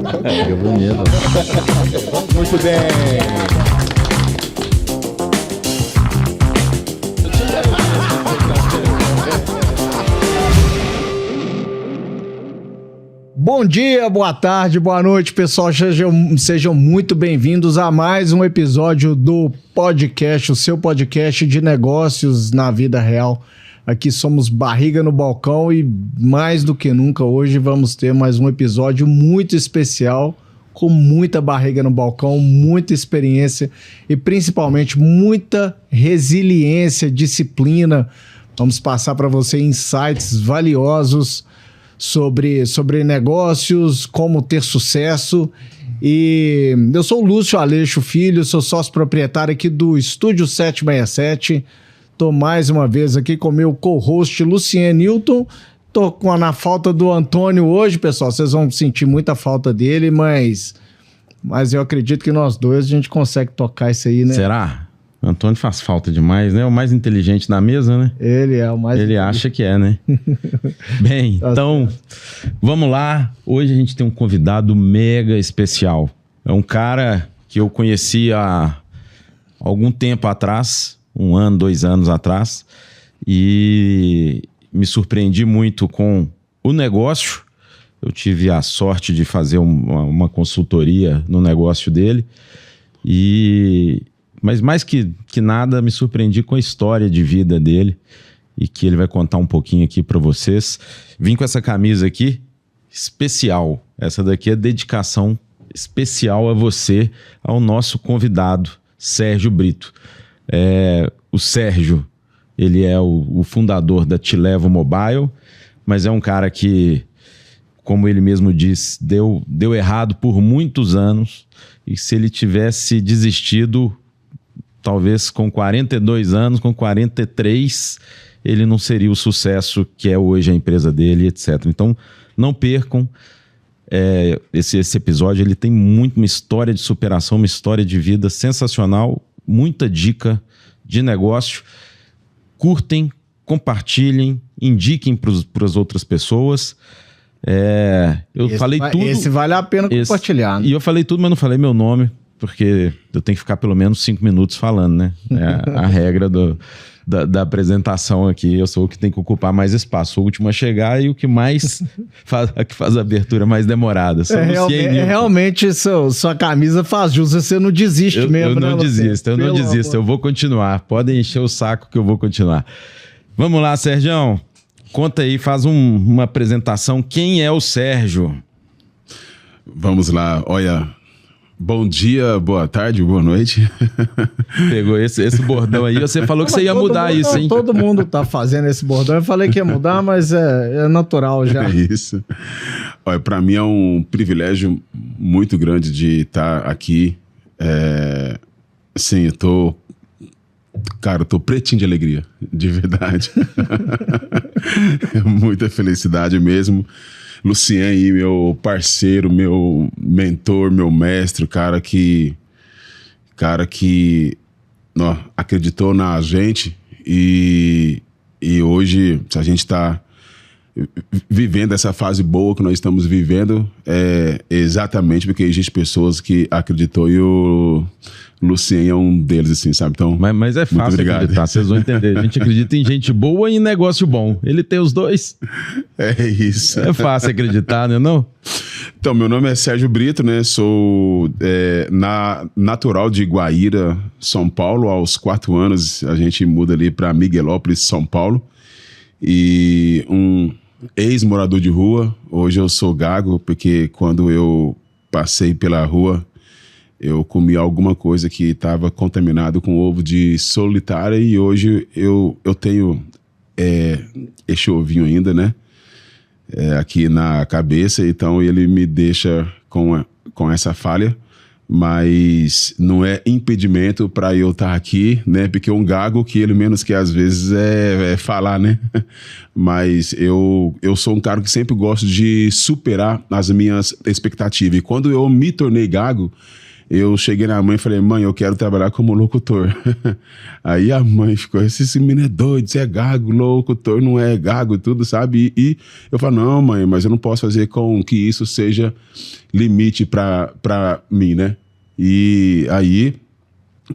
Que bonito. Muito bem. Bom dia, boa tarde, boa noite, pessoal. Sejam muito bem-vindos a mais um episódio do podcast, o seu podcast de negócios na vida real. Aqui somos Barriga no Balcão e mais do que nunca hoje vamos ter mais um episódio muito especial, com muita barriga no balcão, muita experiência e principalmente muita resiliência, disciplina. Vamos passar para você insights valiosos sobre negócios, como ter sucesso. E eu sou o Lúcio Aleixo Filho, sou sócio proprietário aqui do Estúdio 767. Estou mais uma vez aqui com o meu co-host Luciano Newton. Estou na falta do Antônio hoje, pessoal. Vocês vão sentir muita falta dele, mas eu acredito que nós dois a gente consegue tocar isso aí, né? Será? O Antônio faz falta demais, né? É o mais inteligente da mesa, né? Ele é o mais... Ele acha que é, né? Bem, então, vamos lá. Hoje a gente tem um convidado mega especial. É um cara que eu conheci há algum tempo atrás, 1 ano, 2 anos atrás, e me surpreendi muito com o negócio. Eu tive a sorte de fazer uma consultoria no negócio dele, mas mais que nada, me surpreendi com a história de vida dele e que ele vai contar um pouquinho aqui para vocês. Vim com essa camisa aqui, especial. Essa daqui é dedicação especial a você, ao nosso convidado, Sérgio Brito. O Sérgio, ele é o fundador da Te Levo Mobile, mas é um cara que, como ele mesmo diz, deu errado por muitos anos, e se ele tivesse desistido, talvez com 42 anos, com 43, ele não seria o sucesso que é hoje a empresa dele, etc. Então, não percam esse episódio. Ele tem muito uma história de superação, uma história de vida sensacional, muita dica de negócio. Curtem, compartilhem, indiquem para as outras pessoas. Falei tudo. Esse vale a pena compartilhar. Né? E eu falei tudo, mas não falei meu nome, porque eu tenho que ficar pelo menos 5 minutos falando, né? É a regra da apresentação aqui. Eu sou o que tem que ocupar mais espaço. O último a chegar e o que mais faz a abertura mais demorada. Realmente, sua camisa faz jus. Você não desiste mesmo, né? Eu não desisto. Eu vou continuar. Podem encher o saco que eu vou continuar. Vamos lá, Sérgio. Conta aí, faz uma apresentação. Quem é o Sérgio? Vamos lá. Olha... Bom dia, boa tarde, boa noite. Pegou esse bordão aí, você falou que você ia mudar isso, hein? Todo mundo tá fazendo esse bordão. Eu falei que ia mudar, mas é natural já. É isso. Olha, para mim é um privilégio muito grande de estar aqui. Sim, eu tô pretinho de alegria, de verdade. Muita felicidade mesmo. Luciano aí, meu parceiro, meu mentor, meu mestre, cara que acreditou na gente e hoje, se a gente está vivendo essa fase boa que nós estamos vivendo, é exatamente porque existem pessoas que acreditou e o Luciano é um deles, assim, sabe? Então, mas é fácil acreditar, vocês vão entender. A gente acredita em gente boa e em negócio bom. Ele tem os dois. É isso. É fácil acreditar, né, não? Então, meu nome é Sérgio Brito, né? Sou natural de Guaíra, São Paulo. Aos 4 anos, a gente muda ali para Miguelópolis, São Paulo. E um ex-morador de rua. Hoje eu sou gago, porque quando eu passei pela rua, eu comi alguma coisa que estava contaminado com ovo de solitária e hoje eu tenho esse ovinho ainda, né? Aqui na cabeça, então ele me deixa com essa falha, mas não é impedimento para eu estar aqui, né? Porque um gago que ele menos que às vezes é falar, né? Mas eu sou um cara que sempre gosto de superar as minhas expectativas e quando eu me tornei gago, eu cheguei na mãe e falei, mãe, eu quero trabalhar como locutor. Aí a mãe ficou, esse menino é doido, você é gago, locutor não é gago, tudo, sabe? E eu falei, não, mãe, mas eu não posso fazer com que isso seja limite pra mim, né? E aí,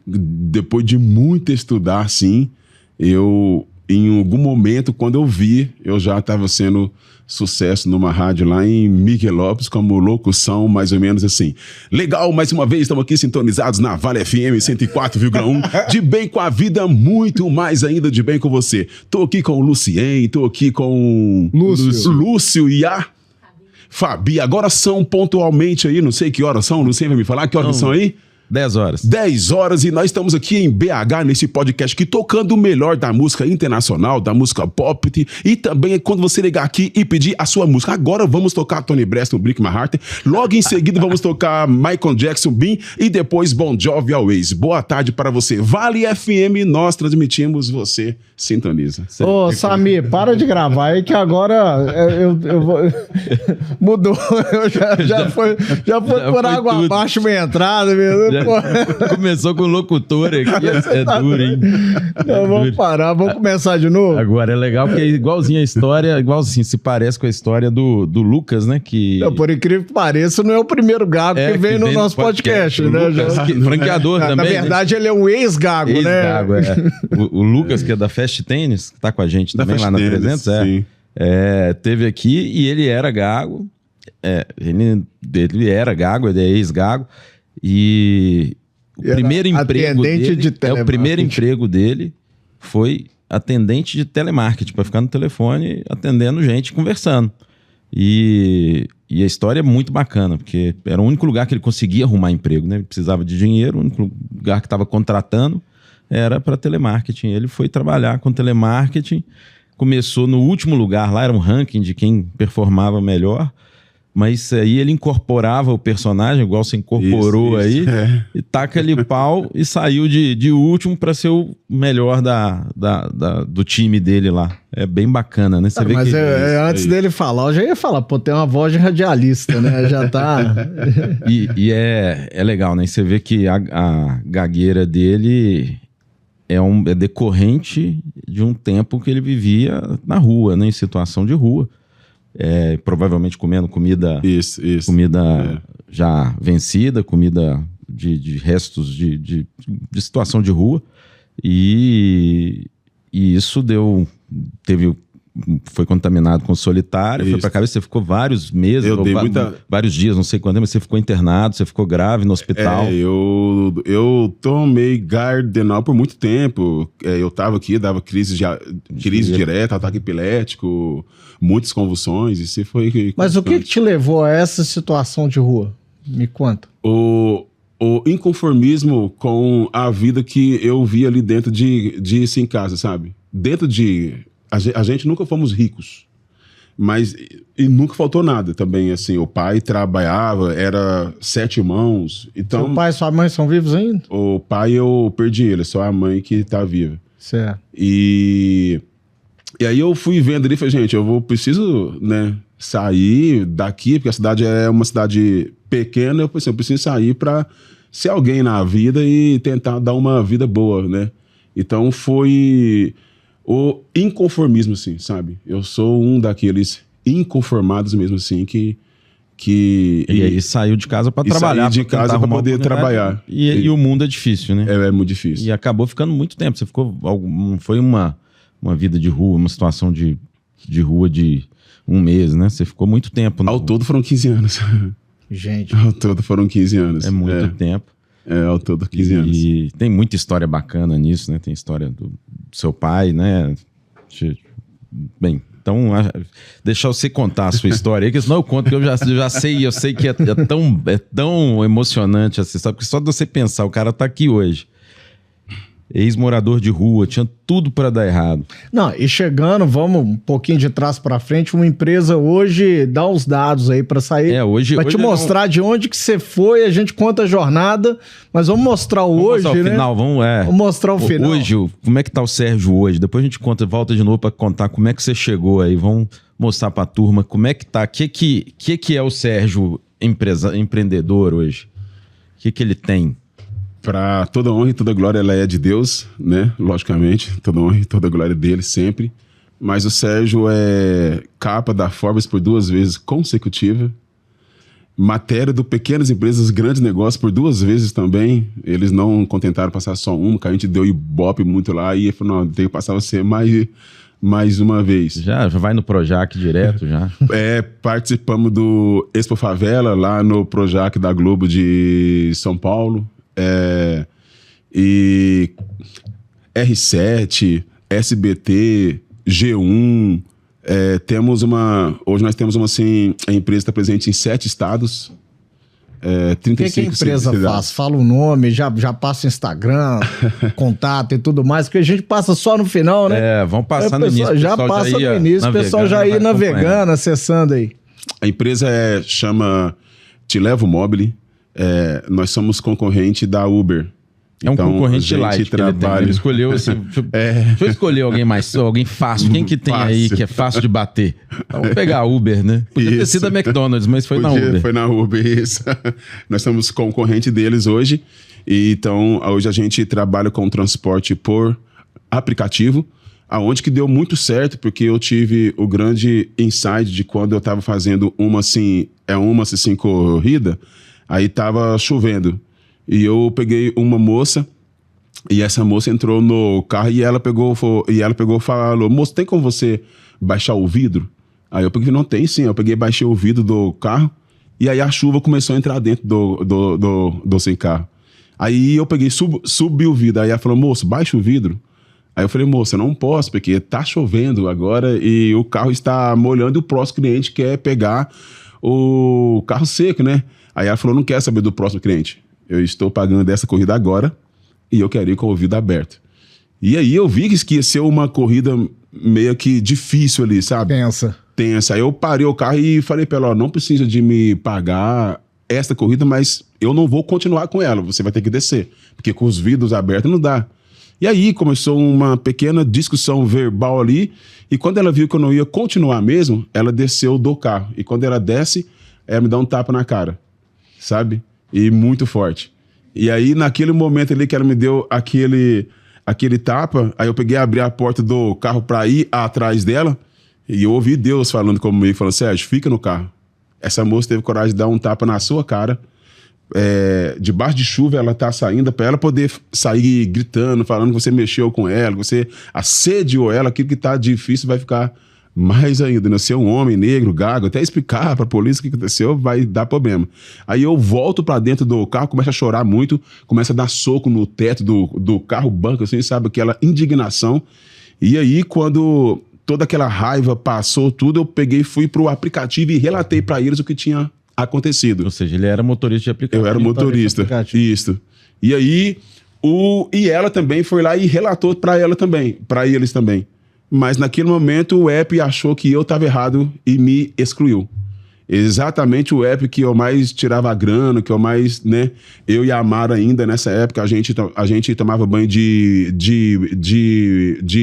depois de muito estudar, assim, em algum momento, quando eu vi, eu já estava sendo sucesso numa rádio lá em Miguelópolis, como locução, mais ou menos assim. Legal, mais uma vez, estamos aqui sintonizados na Vale FM 104,1. De bem com a vida, muito mais ainda de bem com você. Tô aqui com o Lucien, tô aqui com Lúcio e a Fabi. Agora são pontualmente aí, não sei que horas são, o Lucien vai me falar, que horas são aí? 10 horas. 10 horas e nós estamos aqui em BH, nesse podcast aqui, tocando o melhor da música internacional, da música pop, e também quando você ligar aqui e pedir a sua música. Agora vamos tocar Tony Braxton, Break My Heart, logo em seguida vamos tocar Michael Jackson, Bean, e depois Bon Jovi, Always. Boa tarde para você. Vale FM, nós transmitimos, você sintoniza. Ô, Samir, para de gravar aí que agora eu vou... Mudou, já foi por água tudo. abaixo minha entrada mesmo. Começou com locutor aqui, é duro, hein? Então, vamos parar, vamos começar de novo? Agora é legal porque é igualzinho a história, igualzinho, se parece com a história do Lucas, né? Que... Não, por incrível que pareça, não é o primeiro gago que vem no nosso podcast, né? Lucas, franqueador também. Na verdade, né? Ele é um ex-gago, né? Ex-gago, O Lucas, que é da Fast Tênis, que tá com a gente também lá na 300, sim. Teve aqui e ele era gago. Ele era gago, ele é ex-gago. E o primeiro emprego dele, o primeiro emprego dele foi atendente de telemarketing, para ficar no telefone atendendo gente, conversando. E a história é muito bacana, porque era o único lugar que ele conseguia arrumar emprego, né? Ele precisava de dinheiro, o único lugar que estava contratando era para telemarketing. Ele foi trabalhar com telemarketing, começou no último lugar lá, era um ranking de quem performava melhor. Mas aí ele incorporava o personagem, igual você incorporou aí, e taca ali pau e saiu de último para ser o melhor do time dele lá. É bem bacana, né? Você vê mas que antes dele falar, eu já ia falar, pô, tem uma voz de radialista, né? Já tá... e é legal, né? Você vê que a gagueira dele é decorrente de um tempo que ele vivia na rua, né? Em situação de rua. Provavelmente comendo comida, comida já vencida, comida de restos de situação de rua, e isso foi contaminado com solitário, foi pra cabeça, você ficou vários meses, vários dias, não sei quanto, mas você ficou internado, você ficou grave no hospital. Eu tomei Gardenal por muito tempo, eu tava aqui, dava crise direta, ataque epilético, muitas convulsões, isso foi... Mas o que te levou a essa situação de rua? Me conta. O inconformismo com a vida que eu vi ali dentro de isso em casa, sabe? Dentro de... A gente nunca fomos ricos, mas e nunca faltou nada também, assim. O pai trabalhava, era 7 irmãos, então... Seu pai e sua mãe são vivos ainda? O pai eu perdi ele, só a mãe que tá viva. Certo. E aí eu fui vendo ali e falei, gente, preciso, né, sair daqui, porque a cidade é uma cidade pequena, eu preciso sair para ser alguém na vida e tentar dar uma vida boa, né? Então foi... o inconformismo, assim, sabe? Eu sou um daqueles inconformados mesmo, assim, que E aí saiu de casa para trabalhar. Saí de casa para poder trabalhar. E o mundo é difícil, né? É muito difícil. E acabou ficando muito tempo. Você ficou... Não foi uma vida de rua, uma situação de rua de um mês, né? Você ficou muito tempo. Ao todo foram 15 anos. Gente. Ao todo foram 15 anos. É muito tempo. Ao todo 15 anos. E tem muita história bacana nisso, né? Tem história do seu pai, né? Bem, então deixar você contar a sua história aí, que senão eu conto, que eu já sei, eu sei que é tão emocionante assim, sabe? Porque só de você pensar, o cara tá aqui hoje, ex-morador de rua, tinha tudo para dar errado. Não, e chegando, vamos um pouquinho de trás para frente, uma empresa hoje dá os dados aí para sair, para te mostrar de onde que você foi, a gente conta a jornada, mas vamos mostrar hoje, mostrar o né? Final, vamos mostrar o final. Hoje, como é que tá o Sérgio hoje? Depois a gente volta de novo para contar como é que você chegou aí, vamos mostrar para a turma como é que tá, que é o Sérgio empreendedor hoje? que ele tem? Para toda honra e toda glória, ela é de Deus, né? Logicamente, toda honra e toda glória dele sempre. Mas o Sérgio é capa da Forbes por 2 vezes consecutiva. Matéria do Pequenas Empresas, Grandes Negócios por 2 vezes também. Eles não contentaram passar só uma, que a gente deu ibope muito lá. E ele falou, não, tem que passar você mais uma vez. Já vai no Projac direto, já? Participamos do Expo Favela, lá no Projac da Globo de São Paulo. E R7, SBT, G1... hoje nós temos assim, a empresa está presente em 7 estados. 35 O que a empresa cidades. faz? Fala o nome, já passa o Instagram, contato e tudo mais, porque a gente passa só no final, né? Vamos passar no início. Já passa no início, o pessoal já ia navegando, acessando aí. A empresa chama Te Levo Mobile. Nós somos concorrente da Uber. É um concorrente light trabalha. Ele escolheu assim. Deixa eu escolher alguém fácil. Quem que tem Fácil. aí que é fácil de bater? Então, vamos pegar a Uber, né? Podia ter sido a McDonald's, mas foi na Uber. Foi na Uber, isso. Nós somos concorrente deles hoje. E então, hoje a gente trabalha com transporte por aplicativo, aonde que deu muito certo, porque eu tive o grande insight de quando eu estava fazendo uma corrida, aí tava chovendo. E eu peguei uma moça, e essa moça entrou no carro e ela pegou e falou, moço, tem como você baixar o vidro? Aí eu peguei, não tem sim. Eu peguei e baixei o vidro do carro, e aí a chuva começou a entrar dentro do sem carro. Aí eu peguei, subi o vidro, aí ela falou, moço, baixa o vidro. Aí eu falei, moça, eu não posso, porque tá chovendo agora e o carro está molhando e o próximo cliente quer pegar o carro seco, né? Aí ela falou, não quer saber do próximo cliente. Eu estou pagando essa corrida agora e eu quero ir com o ouvido aberto. E aí eu vi que ia ser uma corrida meio que difícil ali, sabe? Tensa. Aí eu parei o carro e falei pra ela, ó, não precisa de me pagar esta corrida, mas eu não vou continuar com ela, você vai ter que descer. Porque com os vidros abertos não dá. E aí começou uma pequena discussão verbal ali, e quando ela viu que eu não ia continuar mesmo, ela desceu do carro. E quando ela desce, ela me dá um tapa na cara, sabe? E muito forte. E aí, naquele momento ali que ela me deu aquele tapa, aí eu peguei e abri a porta do carro pra ir atrás dela, e eu ouvi Deus falando comigo, falando, Sérgio, fica no carro. Essa moça teve coragem de dar um tapa na sua cara, debaixo de chuva ela tá saindo, pra ela poder sair gritando, falando que você mexeu com ela, que você assediou ela, aquilo que tá difícil vai ficar mais ainda, né? Ser um homem negro, gago, até explicar pra polícia o que aconteceu, vai dar problema. Aí eu volto pra dentro do carro, começo a chorar muito, começo a dar soco no teto do carro, banco, assim, sabe? Aquela indignação. E aí, quando toda aquela raiva passou tudo, eu peguei, fui pro aplicativo e relatei pra eles o que tinha acontecido. Ou seja, ele era motorista de aplicativo. Eu era motorista, isso. E aí, e ela também foi lá e relatou pra ela também, pra eles também. Mas naquele momento o app achou que eu estava errado e me excluiu. Exatamente o app que eu mais tirava grana, que eu mais, né? Eu e a Amara ainda nessa época, a gente tomava banho de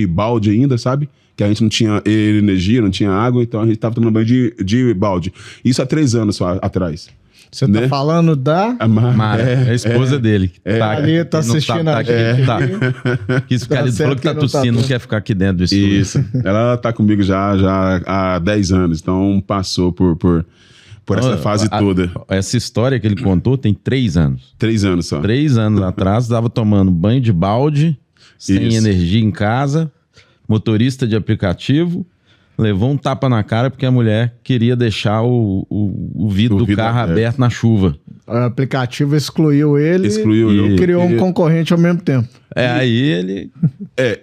balde ainda, sabe? Que a gente não tinha energia, não tinha água, então a gente estava tomando banho de balde. Isso há 3 anos atrás. Você tá falando da... Mara, a esposa dele. Ali tá assistindo aqui. Ele falou que tá tossindo, não quer ficar aqui dentro do estúdio. Isso. Ela tá comigo já há 10 anos, então passou por essa fase toda. Essa história que ele contou tem 3 anos. 3 anos só. 3 anos atrás, estava tomando banho de balde, sem energia em casa, motorista de aplicativo, levou um tapa na cara porque a mulher queria deixar o vidro do carro aberto na chuva. O aplicativo excluiu ele e criou um concorrente ao mesmo tempo. Aí ele...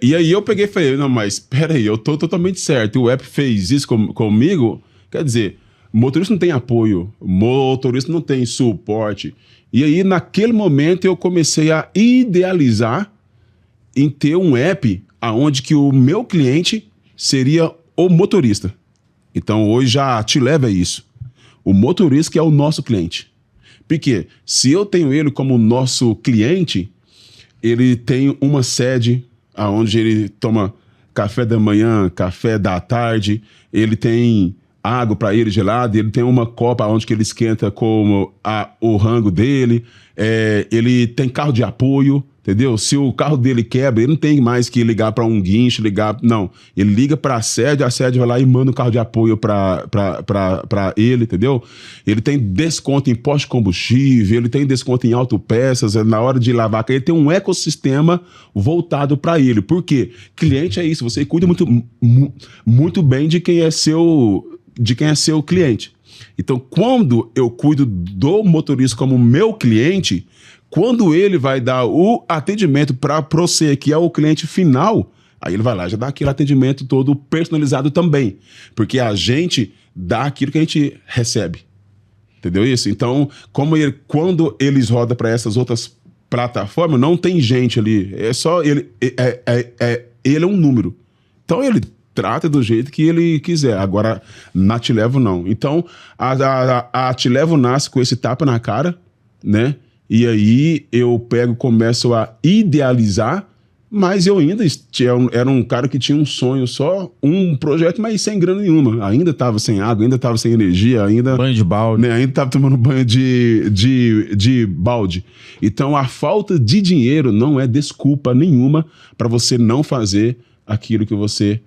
E aí eu peguei e falei, não, mas peraí, eu tô totalmente certo. O app fez isso comigo, quer dizer, motorista não tem apoio, motorista não tem suporte. E aí, naquele momento, eu comecei a idealizar em ter um app onde que o meu cliente seria o motorista. Então, hoje já te leva a isso. O motorista que é o nosso cliente. Porque se eu tenho ele como nosso cliente, ele tem uma sede onde ele toma café da manhã, café da tarde, ele tem água para ele gelada, ele tem uma copa onde que ele esquenta com o rango dele, ele tem carro de apoio, entendeu? Se o carro dele quebra, ele não tem mais que ligar para um guincho, não. Ele liga para a sede vai lá e manda um carro de apoio para ele, entendeu? Ele tem desconto em posto de combustível, ele tem desconto em autopeças, na hora de lavar, ele tem um ecossistema voltado para ele. Por quê? Cliente é isso, você cuida muito bem de quem é seu cliente. Então, quando eu cuido do motorista como meu cliente, quando ele vai dar o atendimento para você, que é o cliente final, aí ele vai lá, já dá aquele atendimento todo personalizado também. Porque a gente dá aquilo que a gente recebe. Entendeu isso? Então, quando eles rodam para essas outras plataformas, não tem gente ali. É só ele. Ele é um número. Então, ele trata do jeito que ele quiser. Agora, na Te Levo, não. Então, a Te Levo nasce com esse tapa na cara, né? E aí começo a idealizar, mas eu ainda era um cara que tinha um sonho, só um projeto, mas sem grana nenhuma. Ainda estava sem água, ainda estava sem energia, ainda... Banho de balde. Né, ainda estava tomando banho de balde. Então, a falta de dinheiro não é desculpa nenhuma para você não fazer aquilo que você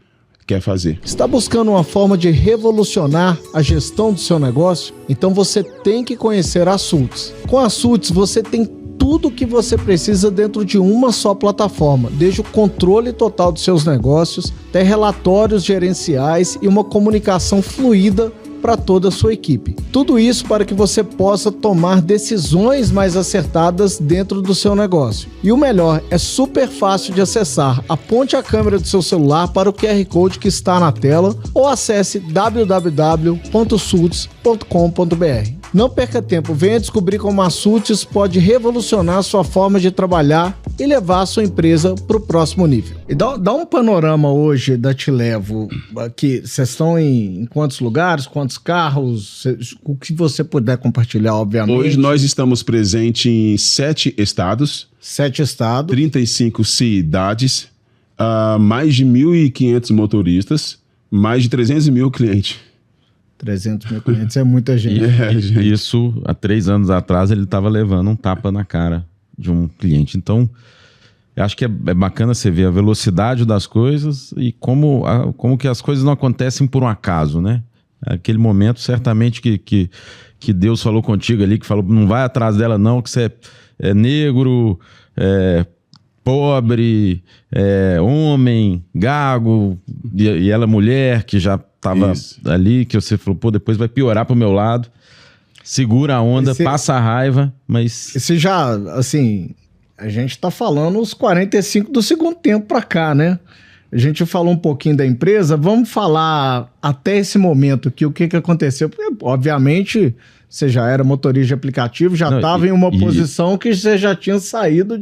quer fazer. Está buscando uma forma de revolucionar a gestão do seu negócio? Então você tem que conhecer a Sultz. Com a Sultz você tem tudo o que você precisa dentro de uma só plataforma, desde o controle total dos seus negócios, até relatórios gerenciais e uma comunicação fluida para toda a sua equipe. Tudo isso para que você possa tomar decisões mais acertadas dentro do seu negócio. E o melhor, é super fácil de acessar. Aponte a câmera do seu celular para o QR Code que está na tela ou acesse www.sultz.com.br. Não perca tempo, venha descobrir como a Sultz pode revolucionar a sua forma de trabalhar e levar a sua empresa para o próximo nível. E dá um panorama hoje da Te Levo, aqui, vocês estão em quantos lugares, quantos carros, o que você puder compartilhar, obviamente. Hoje nós estamos presentes em 7 estados. 7 estados. 35 cidades, mais de 1.500 motoristas, mais de 300 mil clientes. 300 mil clientes é muita gente. Isso, há 3 anos atrás, ele estava levando um tapa na cara de um cliente. Então, eu acho que é bacana você ver a velocidade das coisas e como que as coisas não acontecem por um acaso, né? Aquele momento, certamente, que Deus falou contigo ali, que falou, não vai atrás dela não, que você é negro, pobre, homem, gago, e ela mulher, que já estava ali, que você falou, pô, depois vai piorar pro meu lado. Segura a onda, passa a raiva, mas... Esse já, assim, a gente tá falando os 45 do segundo tempo pra cá, né? A gente falou um pouquinho da empresa, vamos falar até esse momento o que aconteceu. Porque, obviamente, você já era motorista de aplicativo, já estava em uma posição que você já tinha saído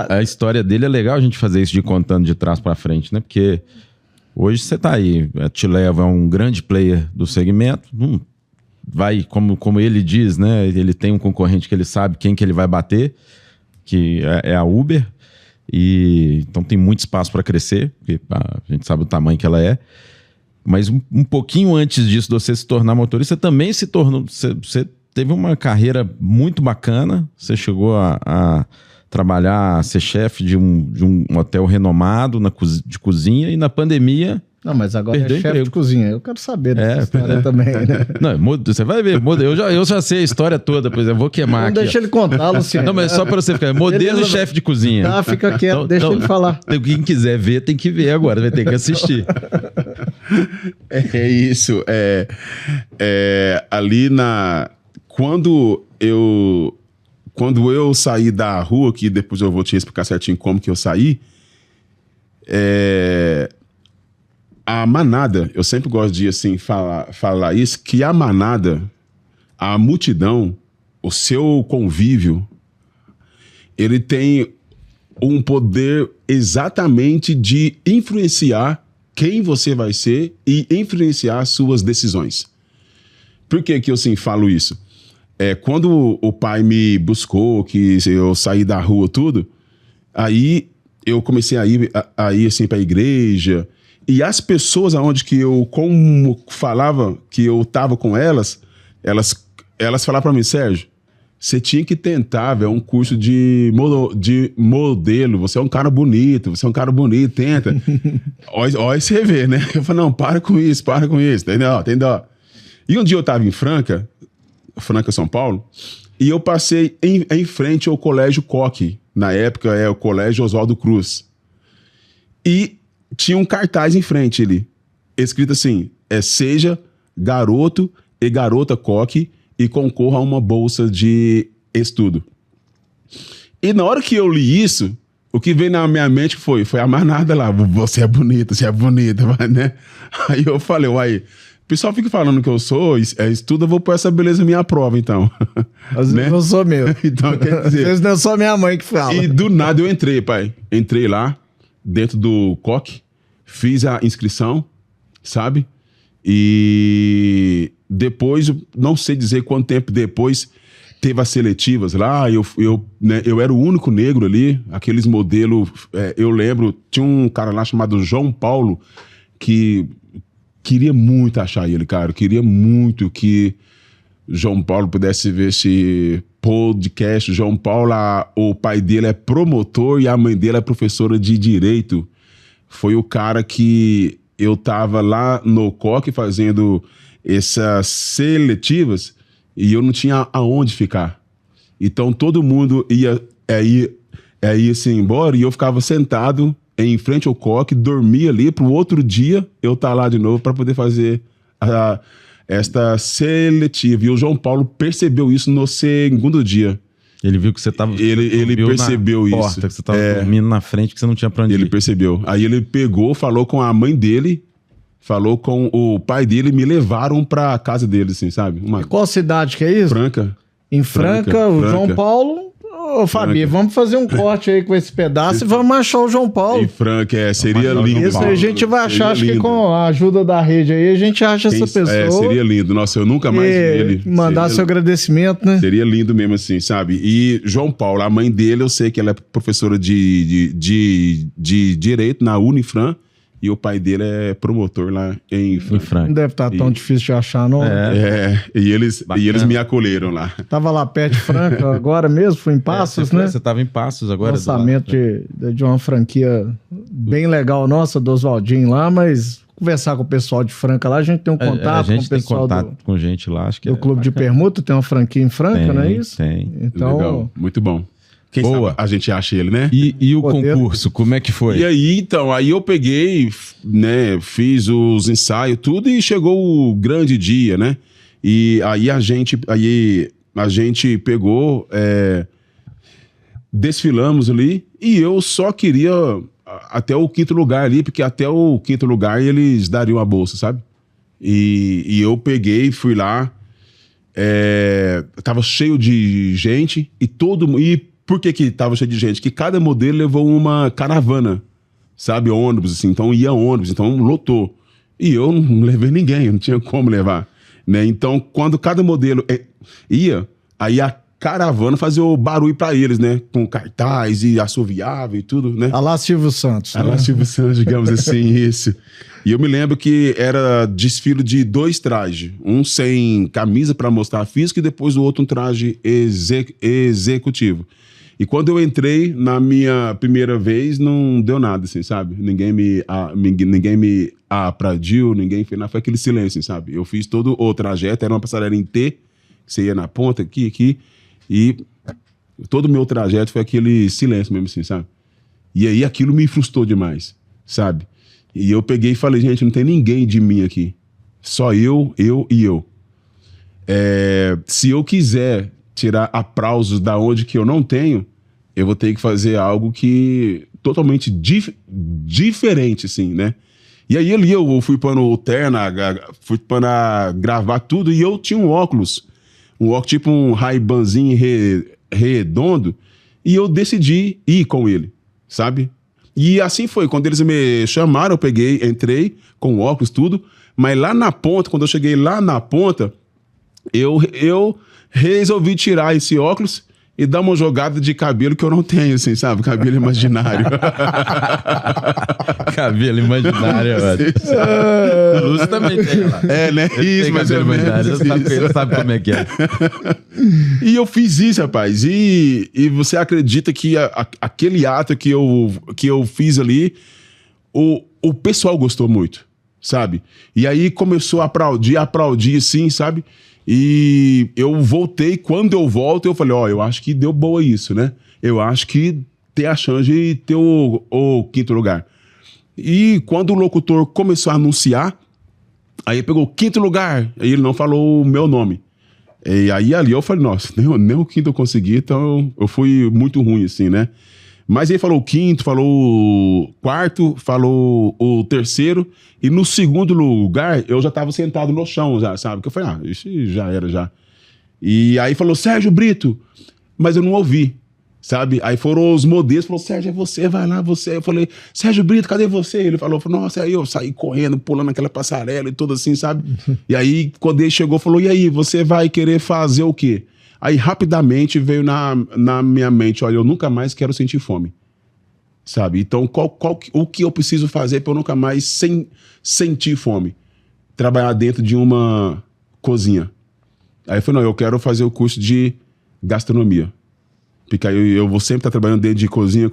A história dele é legal a gente fazer isso de contando de trás para frente, né? Porque hoje você tá aí, a Te Levo é um grande player do segmento, vai, como ele diz, né? Ele tem um concorrente que ele sabe quem que ele vai bater, que é a Uber, e então tem muito espaço para crescer, porque a gente sabe o tamanho que ela é. Mas um pouquinho antes disso, de você se tornar motorista, também se tornou... Você teve uma carreira muito bacana, você chegou a trabalhar, ser chefe de um hotel renomado de cozinha, e na pandemia... Não, mas agora é chefe de cozinha. Eu quero saber dessa história também, né? Não, você vai ver. Eu já sei a história toda, pois eu vou queimar aqui. Não, deixa ele contar, Luciano. Não, mas só para você ficar. Modelo e chefe de cozinha. Tá, fica quieto, então, deixa ele falar. Quem quiser ver, tem que ver agora, vai ter que assistir. É isso. Ali quando eu saí da rua, que depois eu vou te explicar certinho como que eu saí, a manada, eu sempre gosto de assim, falar isso, que a manada, a multidão, o seu convívio, ele tem um poder exatamente de influenciar quem você vai ser e influenciar suas decisõões. Por que eu assim, falo isso? Quando o pai me buscou, que eu saí da rua tudo, aí eu comecei a ir assim, para a igreja. E as pessoas aonde que eu como falava que eu tava com elas falavam pra mim, Sérgio, você tinha que tentar, velho, um curso de modelo, você é um cara bonito, tenta. Olha você vê, né? Eu falei, não, para com isso, tem dó. E um dia eu tava em Franca, São Paulo, e eu passei em frente ao Colégio Coque, na época é o Colégio Oswaldo Cruz. E tinha um cartaz em frente ali, escrito assim, seja garoto e garota Coque e concorra a uma bolsa de estudo. E na hora que eu li isso, o que veio na minha mente foi amarnada lá, você é bonita, né? Aí eu falei, uai, o pessoal fica falando que eu sou, estudo, eu vou pôr essa beleza minha prova, então. Às vezes não sou meu. Então, quer dizer... Às vezes não é só minha mãe que fala. E do nada eu entrei, pai. Entrei lá, dentro do COC, fiz a inscrição, sabe? E depois, não sei dizer quanto tempo depois, teve as seletivas lá, eu era o único negro ali, aqueles modelos, eu lembro, tinha um cara lá chamado João Paulo, que queria muito achar ele, cara, queria muito que João Paulo pudesse ver esse podcast. João Paulo, o pai dele é promotor e a mãe dele é professora de Direito. Foi o cara que eu tava lá no COC fazendo essas seletivas e eu não tinha aonde ficar. Então todo mundo ia assim embora e eu ficava sentado em frente ao COC, dormia ali pro outro dia eu estar lá de novo para poder fazer esta seletiva. E o João Paulo percebeu isso no segundo dia. Ele viu que você tava... Ele percebeu isso. Porta, que você tava dormindo na frente, que você não tinha pra onde ir. Ele percebeu. Aí ele pegou, falou com a mãe dele, falou com o pai dele, me levaram pra casa dele, assim, sabe? Qual cidade que é isso? Franca. Em Franca, o João Paulo... Ô, Fabi, vamos fazer um corte aí com esse pedaço e vamos achar o João Paulo. Em Franca, seria lindo. Isso aí a gente vai achar, acho que com a ajuda da rede aí, a gente acha essa pessoa. Seria lindo. Nossa, eu nunca mais vi ele. Mandar seu agradecimento, né? Seria lindo mesmo assim, sabe? E João Paulo, a mãe dele, eu sei que ela é professora de Direito na Unifran. E o pai dele é promotor lá em Franca. Não deve estar tão difícil de achar, não. E eles me acolheram lá. Tava lá perto de Franca, agora mesmo, fui em Passos, né? Você tava em Passos agora. Lançamento de uma franquia bem legal nossa, do Oswaldinho lá, mas conversar com o pessoal de Franca lá, a gente tem um contato com o pessoal com gente lá, acho que do Clube de Permuta, tem uma franquia em Franca, não é isso? Tem. Então, legal, muito bom. Quem boa. Sabe, a gente acha ele, né? E o concurso, como é que foi? E aí, então, aí eu peguei, né, fiz os ensaios, tudo, e chegou o grande dia, né? E aí a gente pegou, desfilamos ali, e eu só queria até o 5º lugar ali, porque até o 5º lugar eles dariam a bolsa, sabe? E eu peguei, fui lá, tava cheio de gente, e por que tava cheio de gente? Que cada modelo levou uma caravana, sabe? Ônibus, assim. Então ia ônibus, então lotou. E eu não levei ninguém, eu não tinha como levar, né? Então, quando cada modelo ia, aí a caravana fazia o barulho pra eles, né? Com cartaz e assoviava e tudo, né? A lá Silvio Santos. A lá Silvio Santos, digamos assim, isso. E eu me lembro que era desfile de 2 trajes. Um sem camisa pra mostrar físico e depois o outro um traje executivo. E quando eu entrei, na minha primeira vez, não deu nada, assim, sabe? Ninguém me aplaudiu, ninguém fez nada. Foi aquele silêncio, sabe? Eu fiz todo o trajeto, era uma passarela em T, que você ia na ponta, aqui, e todo o meu trajeto foi aquele silêncio mesmo, assim, sabe? E aí aquilo me frustrou demais, sabe? E eu peguei e falei, gente, não tem ninguém de mim aqui. Só eu e eu. Se eu quiser tirar aplausos da onde que eu não tenho, eu vou ter que fazer algo que totalmente diferente, assim, né? E aí ali eu fui para o terno, fui para gravar tudo, e eu tinha um óculos tipo um Ray-Banzinho redondo, e eu decidi ir com ele, sabe? E assim foi, quando eles me chamaram, eu peguei, entrei com o óculos, tudo, mas lá na ponta, quando eu cheguei lá na ponta, eu resolvi tirar esse óculos e dar uma jogada de cabelo que eu não tenho, assim, sabe? Cabelo imaginário. Cabelo imaginário, velho. O Lúcio também tem lá. Né? Ele Isso, tem mas cabelo imaginário, ele sabe como é que é. E eu fiz isso, rapaz. E você acredita que aquele ato que eu fiz ali, o pessoal gostou muito, sabe? E aí começou a aplaudir assim, sabe? E eu voltei, quando eu volto, eu falei, eu acho que deu boa isso, né? Eu acho que tem a chance de ter o quinto lugar. E quando o locutor começou a anunciar, aí pegou o quinto lugar, aí ele não falou o meu nome. E aí ali eu falei, nossa, nem o quinto eu consegui, então eu fui muito ruim, assim, né? Mas ele falou o quinto, falou o quarto, falou o terceiro, e no segundo lugar eu já tava sentado no chão, já, sabe? Que eu falei, isso já era, já. E aí falou, Sérgio Brito, mas eu não ouvi, sabe? Aí foram os modelos, falou, Sérgio, é você, vai lá, você. Eu falei, Sérgio Brito, cadê você? Ele falou, nossa, aí eu saí correndo, pulando aquela passarela e tudo assim, sabe? E aí, quando ele chegou, falou, e aí, você vai querer fazer o quê? Aí, rapidamente, veio na minha mente, olha, eu nunca mais quero sentir fome, sabe? Então, o que eu preciso fazer para eu nunca mais sentir fome? Trabalhar dentro de uma cozinha. Aí eu falei, não, eu quero fazer o curso de gastronomia. Porque aí eu vou sempre estar trabalhando dentro de cozinha,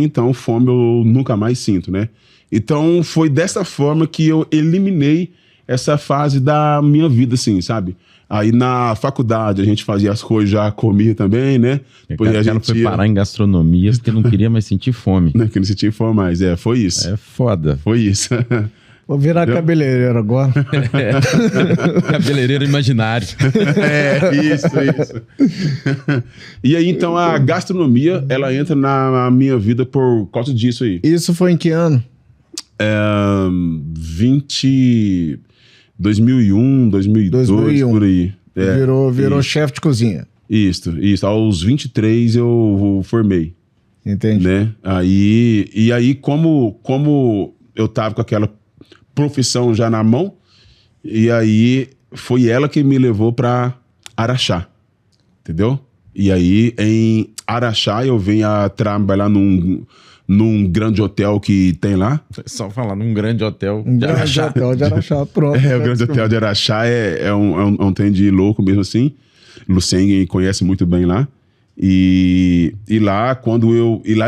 então fome eu nunca mais sinto, né? Então, foi dessa forma que eu eliminei essa fase da minha vida, assim, sabe? Aí na faculdade a gente fazia as coisas, já comia também, né? Depois a gente foi parar em gastronomia porque não queria mais sentir fome. Não, que não sentia fome mais, foi isso. É foda. Foi isso. Vou virar cabeleireiro agora. Cabeleireiro imaginário. Isso. E aí, então, a gastronomia, ela entra na minha vida por causa disso aí. Isso foi em que ano? 2001, 2002, por aí. Virou chefe de cozinha. Isso. Aos 23 eu formei. Entendi. Né? E aí, como eu tava com aquela profissão já na mão, e aí foi ela que me levou para Araxá, entendeu? E aí, em Araxá, eu venho a trabalhar num grande hotel que tem lá. Só falar, num grande hotel de Araxá. Hotel de Araxá, pronto. O grande hotel de Araxá é um trem de louco mesmo assim. Lucien conhece muito bem lá. E lá,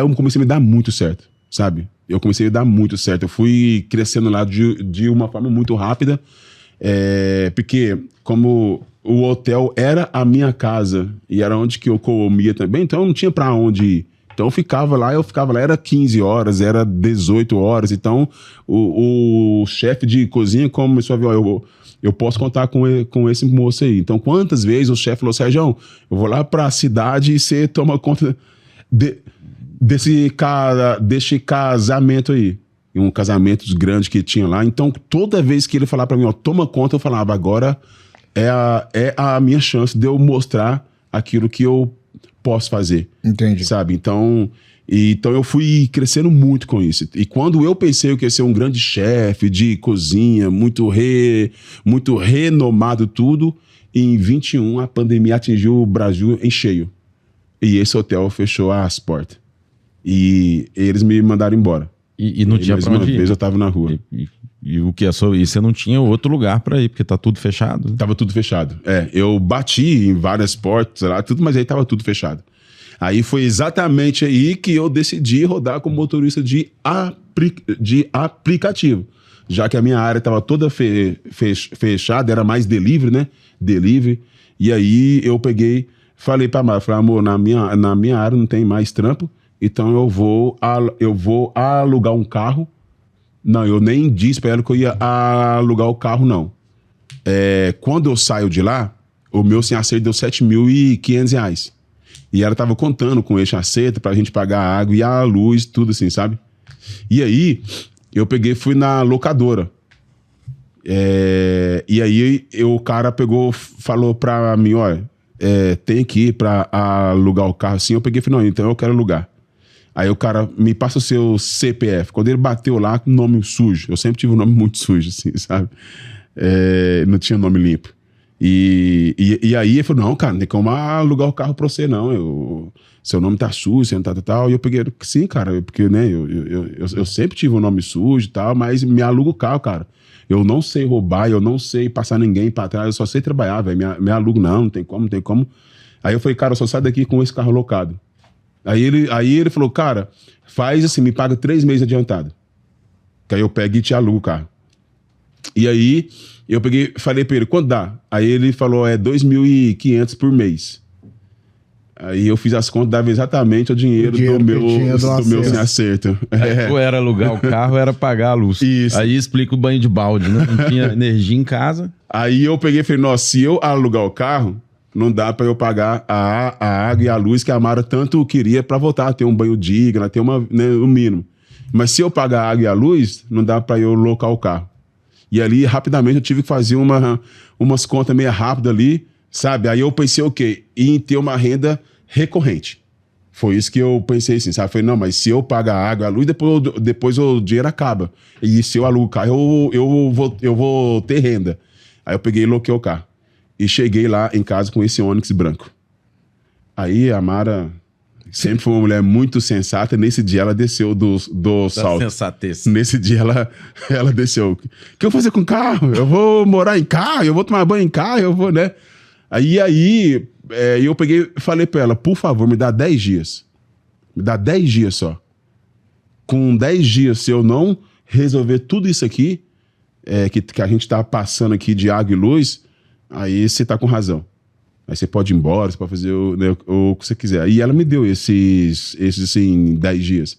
eu comecei a me dar muito certo, sabe? Eu comecei a dar muito certo. Eu fui crescendo lá de uma forma muito rápida. Porque como o hotel era a minha casa e era onde que eu comia também, então eu não tinha pra onde ir. Então eu ficava lá, era 15 horas, era 18 horas. Então o chefe de cozinha começou a ver, eu posso contar com esse moço aí. Então quantas vezes o chefe falou, Sérgio, eu vou lá pra cidade e você toma conta desse casamento aí. Um casamento grande que tinha lá. Então toda vez que ele falava pra mim, toma conta, eu falava, agora é a minha chance de eu mostrar aquilo que eu posso fazer. Entendi. Sabe? Então eu fui crescendo muito com isso. E quando eu pensei que ia ser um grande chefe de cozinha, muito renomado tudo, em 21 a pandemia atingiu o Brasil em cheio. E esse hotel fechou as portas. E eles me mandaram embora. E não tinha pra onde ir? Mais uma vez eu tava na rua. E o que é só? E você não tinha outro lugar pra ir, porque tá tudo fechado? Tava tudo fechado. Eu bati em várias portas lá, tudo, mas aí tava tudo fechado. Aí foi exatamente aí que eu decidi rodar como motorista de aplicativo. Já que a minha área tava toda fechada, era mais delivery, né? Delivery. E aí eu peguei, falei pra Mara, amor, na minha área não tem mais trampo, então eu vou alugar um carro. Não, eu nem disse pra ela que eu ia alugar o carro, não. Quando eu saio de lá, o meu sem acerto deu R$7.500. E ela tava contando com esse acerto pra gente pagar a água e a luz, tudo assim, sabe? E aí, eu peguei e fui na locadora. E aí, o cara falou pra mim, olha, tem que ir pra alugar o carro assim. Eu peguei e falei, não, então eu quero alugar. Aí o cara me passa o seu CPF. Quando ele bateu lá, com nome sujo. Eu sempre tive um nome muito sujo, assim, sabe? Não tinha nome limpo. E aí ele falou, não, cara, não tem como alugar o carro pra você, não. Seu nome tá sujo, você não tá tal. E eu peguei, sim, cara, porque, né, eu sempre tive um nome sujo e tal, mas me aluga o carro, cara. Eu não sei roubar, eu não sei passar ninguém pra trás, eu só sei trabalhar, velho. Me aluga, não tem como. Aí eu falei, cara, eu só saio daqui com esse carro locado. Aí ele falou, cara, faz assim, me paga 3 meses adiantado. Que aí eu pego e te alugo o carro. E aí eu peguei, falei pra ele, quanto dá? Aí ele falou, 2.500 por mês. Aí eu fiz as contas, dava exatamente o dinheiro do meu sem acerto. Ou era alugar o carro, era pagar a luz. Isso. Aí explica o banho de balde, né? Não tinha energia em casa. Aí eu peguei e falei, nossa, se eu alugar o carro, não dá pra eu pagar a água e a luz que a Mara tanto queria pra voltar a ter um banho digno, ter o mínimo. Mas se eu pagar a água e a luz, não dá pra eu locar o carro. E ali, rapidamente, eu tive que fazer umas contas meio rápidas ali, sabe? Aí eu pensei, ok, em ter uma renda recorrente. Foi isso que eu pensei assim, sabe? Falei, não, mas se eu pagar a água, a luz, depois o dinheiro acaba. E se eu alugo o carro, eu vou ter renda. Aí eu peguei e loquei o carro. E cheguei lá em casa com esse Onix branco. Aí a Mara sempre foi uma mulher muito sensata. Nesse dia ela desceu do salto. Sensatez. Nesse dia ela desceu. O que eu vou fazer com o carro? Eu vou morar em carro? Eu vou tomar banho em carro? Eu vou, né? Aí eu peguei e falei pra ela, por favor, me dá 10 dias. Me dá 10 dias só. Com 10 dias, se eu não resolver tudo isso aqui, que a gente tá passando aqui de água e luz, aí você tá com razão. Aí você pode ir embora, você pode fazer o que você quiser. E ela me deu esses assim, 10 dias.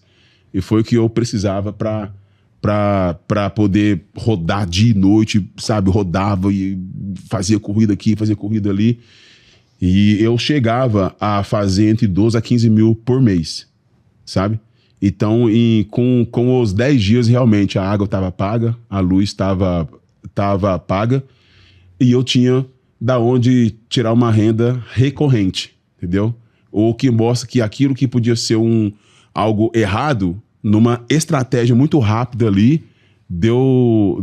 E foi o que eu precisava pra poder rodar dia e noite, sabe? Rodava e fazia corrida aqui, fazia corrida ali. E eu chegava a fazer entre 12 a 15 mil por mês, sabe? Então, com os 10 dias, realmente, a água estava paga, a luz estava paga, e eu tinha da onde tirar uma renda recorrente, entendeu? Ou que mostra que aquilo que podia ser algo errado, numa estratégia muito rápida ali, deu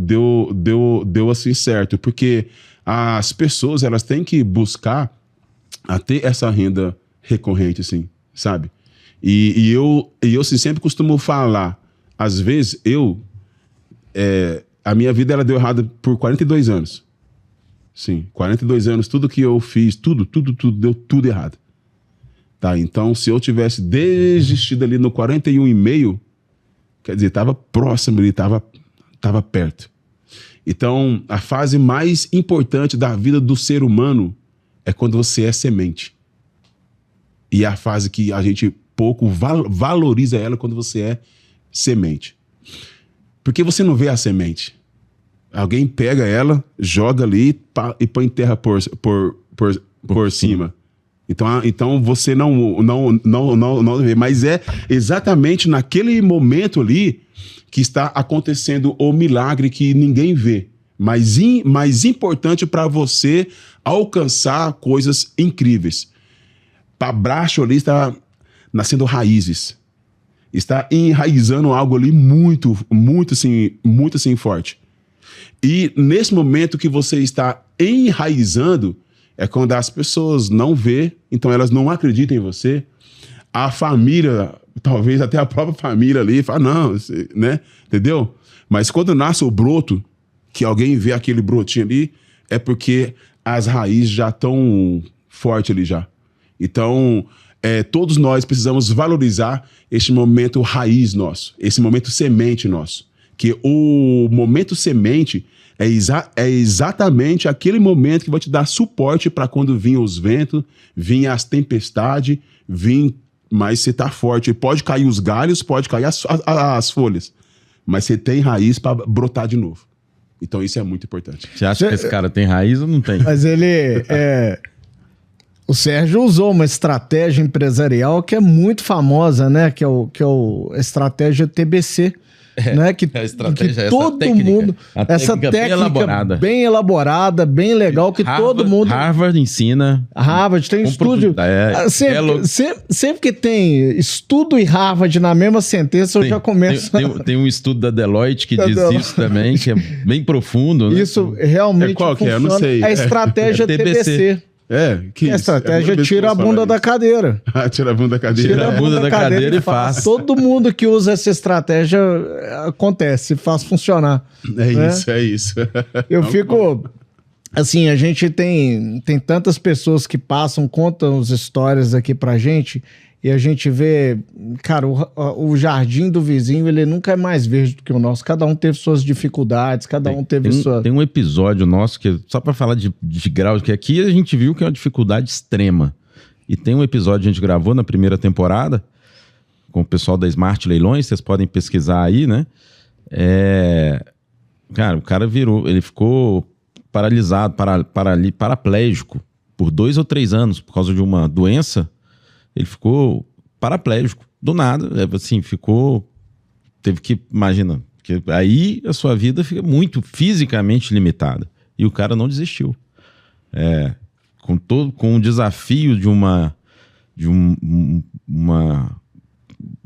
assim certo. Porque as pessoas, elas têm que buscar a ter essa renda recorrente, assim, sabe? E eu assim, sempre costumo falar, às vezes a minha vida ela deu errado por 42 anos. Sim, 42 anos, tudo que eu fiz, tudo, deu tudo errado. Tá, então se eu tivesse desistido ali no 41,5, quer dizer, estava próximo ali, estava perto. Então, a fase mais importante da vida do ser humano é quando você é semente. E é a fase que a gente pouco valoriza ela quando você é semente. Porque você não vê a semente. Alguém pega ela, joga ali e põe terra por cima. Então você não vê. Mas é exatamente naquele momento ali que está acontecendo o milagre que ninguém vê. Mas mais importante para você alcançar coisas incríveis. Para baixo ali está nascendo raízes. Está enraizando algo ali muito assim forte. E nesse momento que você está enraizando, é quando as pessoas não vê, então elas não acreditam em você. A família, talvez até a própria família ali, fala, não, né? Entendeu? Mas quando nasce o broto, que alguém vê aquele brotinho ali, é porque as raízes já estão fortes ali já. Então, todos nós precisamos valorizar este momento raiz nosso, esse momento semente nosso. Que o momento semente é exatamente aquele momento que vai te dar suporte para quando vir os ventos, vir as tempestades, mas você tá forte. Pode cair os galhos, pode cair as folhas, mas você tem raiz para brotar de novo. Então isso é muito importante. Você acha que esse cara tem raiz ou não tem? Mas ele o Sérgio usou uma estratégia empresarial que é muito famosa, né? Que é a estratégia TBC. né? Que, a estratégia, que todo mundo... Essa técnica bem elaborada, bem legal, que todo mundo... Harvard ensina. Harvard tem estúdio... Sempre que tem estudo e Harvard na mesma sentença, eu já começo... Tem um estudo da Deloitte que diz isso também, que é bem profundo. Né? Isso realmente qual funciona. Que é? Eu não sei. É a estratégia TBC. Que a estratégia tira a bunda da cadeira. Tira a bunda da cadeira. Tira a bunda da cadeira e faz. Todo mundo que usa essa estratégia acontece, faz funcionar. É isso. Eu fico... Assim, a gente tem tantas pessoas que passam, contam as histórias aqui pra gente, e a gente vê, cara, o jardim do vizinho, ele nunca é mais verde do que o nosso. Cada um teve suas dificuldades, cada um teve sua... Tem um episódio nosso, que só pra falar de grau, que aqui a gente viu que é uma dificuldade extrema. E tem um episódio que a gente gravou na primeira temporada, com o pessoal da Smart Leilões, vocês podem pesquisar aí, né? Cara, o cara ele ficou paralisado, paraplégico, por 2 ou 3 anos, por causa de uma doença. Ele ficou paraplégico, do nada, assim, teve que, imagina, que aí a sua vida fica muito fisicamente limitada, e o cara não desistiu. Com o desafio de uma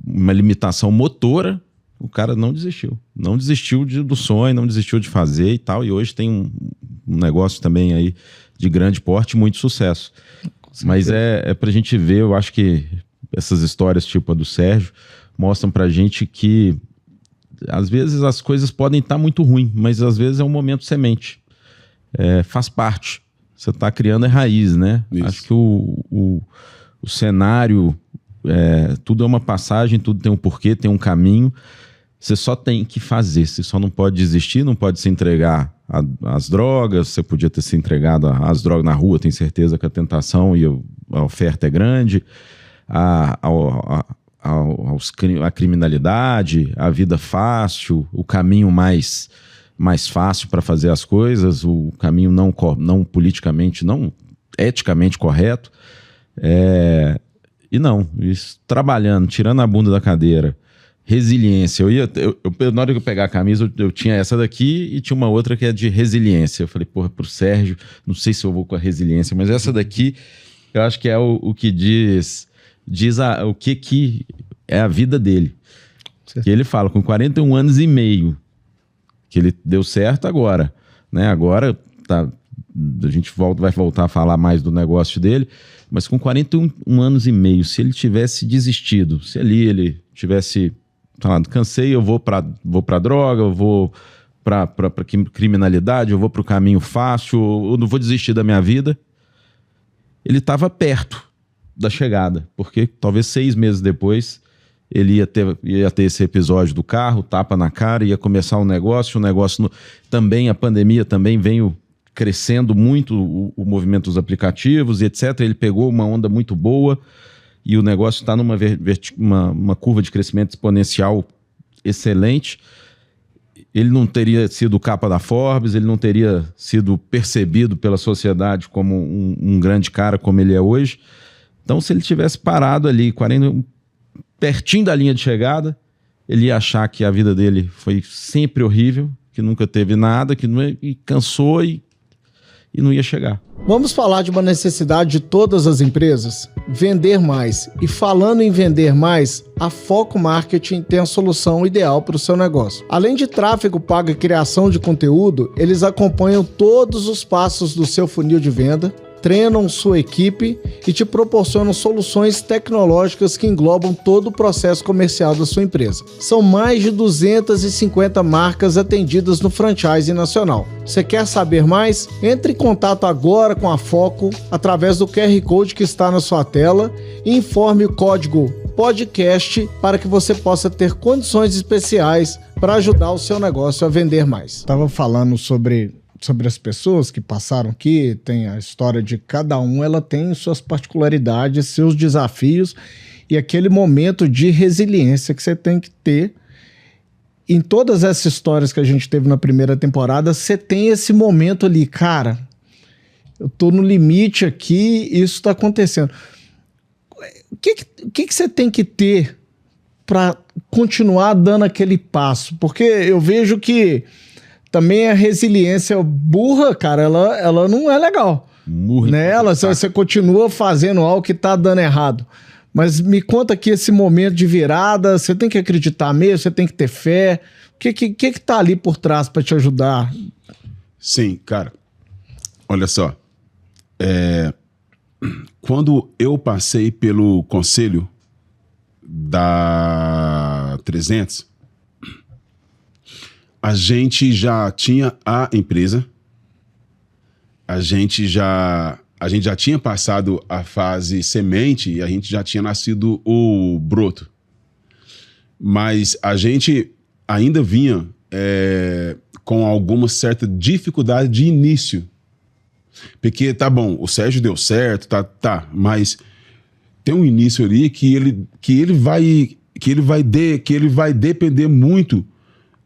limitação motora, o cara não desistiu do sonho, não desistiu de fazer e tal, e hoje tem um negócio também aí de grande porte, muito sucesso. Mas é pra gente ver, eu acho que essas histórias tipo a do Sérgio mostram pra gente que às vezes as coisas podem estar muito ruins, mas às vezes é um momento semente. Faz parte. Você tá criando raiz, né? Isso. Acho que o cenário, tudo é uma passagem, tudo tem um porquê, tem um caminho. Você só tem que fazer, você só não pode desistir, não pode se entregar às drogas. Você podia ter se entregado às drogas na rua, tenho certeza que a tentação e a oferta é grande, a criminalidade, a vida fácil, o caminho mais fácil para fazer as coisas, o caminho não politicamente, não eticamente correto. Trabalhando, tirando a bunda da cadeira, resiliência. Na hora que eu pegar a camisa, eu tinha essa daqui e tinha uma outra que é de resiliência. Eu falei, pro Sérgio, não sei se eu vou com a resiliência, mas essa daqui eu acho que é o que diz o que é a vida dele. Certo. Que ele fala, com 41 anos e meio, que ele deu certo agora, né? Agora a gente vai voltar a falar mais do negócio dele, mas com 41 anos e meio, se ele tivesse desistido, se ali ele tivesse falando, cansei, eu vou pra droga, eu vou pra criminalidade, eu vou pro caminho fácil, eu não vou desistir da minha vida, ele estava perto da chegada, porque talvez 6 meses depois ele ia ter esse episódio do carro, tapa na cara, ia começar um negócio também, a pandemia também veio crescendo muito o movimento dos aplicativos e etc. Ele pegou uma onda muito boa e o negócio está numa curva de crescimento exponencial excelente. Ele não teria sido capa da Forbes, ele não teria sido percebido pela sociedade como um grande cara como ele é hoje. Então, se ele tivesse parado ali, pertinho da linha de chegada, ele ia achar que a vida dele foi sempre horrível, que nunca teve nada, e cansou e não ia chegar. Vamos falar de uma necessidade de todas as empresas? Vender mais. E falando em vender mais, a Foco Marketing tem a solução ideal para o seu negócio. Além de tráfego pago e criação de conteúdo, eles acompanham todos os passos do seu funil de venda, treinam sua equipe e te proporcionam soluções tecnológicas que englobam todo o processo comercial da sua empresa. São mais de 250 marcas atendidas no franchise nacional. Você quer saber mais? Entre em contato agora com a Foco através do QR Code que está na sua tela e informe o código podcast para que você possa ter condições especiais para ajudar o seu negócio a vender mais. Estava falando sobre as pessoas que passaram aqui, tem a história de cada um, ela tem suas particularidades, seus desafios e aquele momento de resiliência que você tem que ter. Em todas essas histórias que a gente teve na primeira temporada, você tem esse momento ali, cara, eu tô no limite aqui, isso tá acontecendo. O que você tem que ter para continuar dando aquele passo? Porque eu vejo que também a resiliência burra, cara, ela não é legal. Nela, você continua fazendo algo que tá dando errado. Mas me conta aqui esse momento de virada, você tem que acreditar mesmo, você tem que ter fé. O que tá ali por trás para te ajudar? Sim, cara. Olha só. Quando eu passei pelo conselho da 300, a gente já tinha a empresa, a gente já tinha passado a fase semente e a gente já tinha nascido o broto. Mas a gente ainda vinha com alguma certa dificuldade de início. Porque, tá bom, o Sérgio deu certo, tá, mas tem um início ali que ele vai depender muito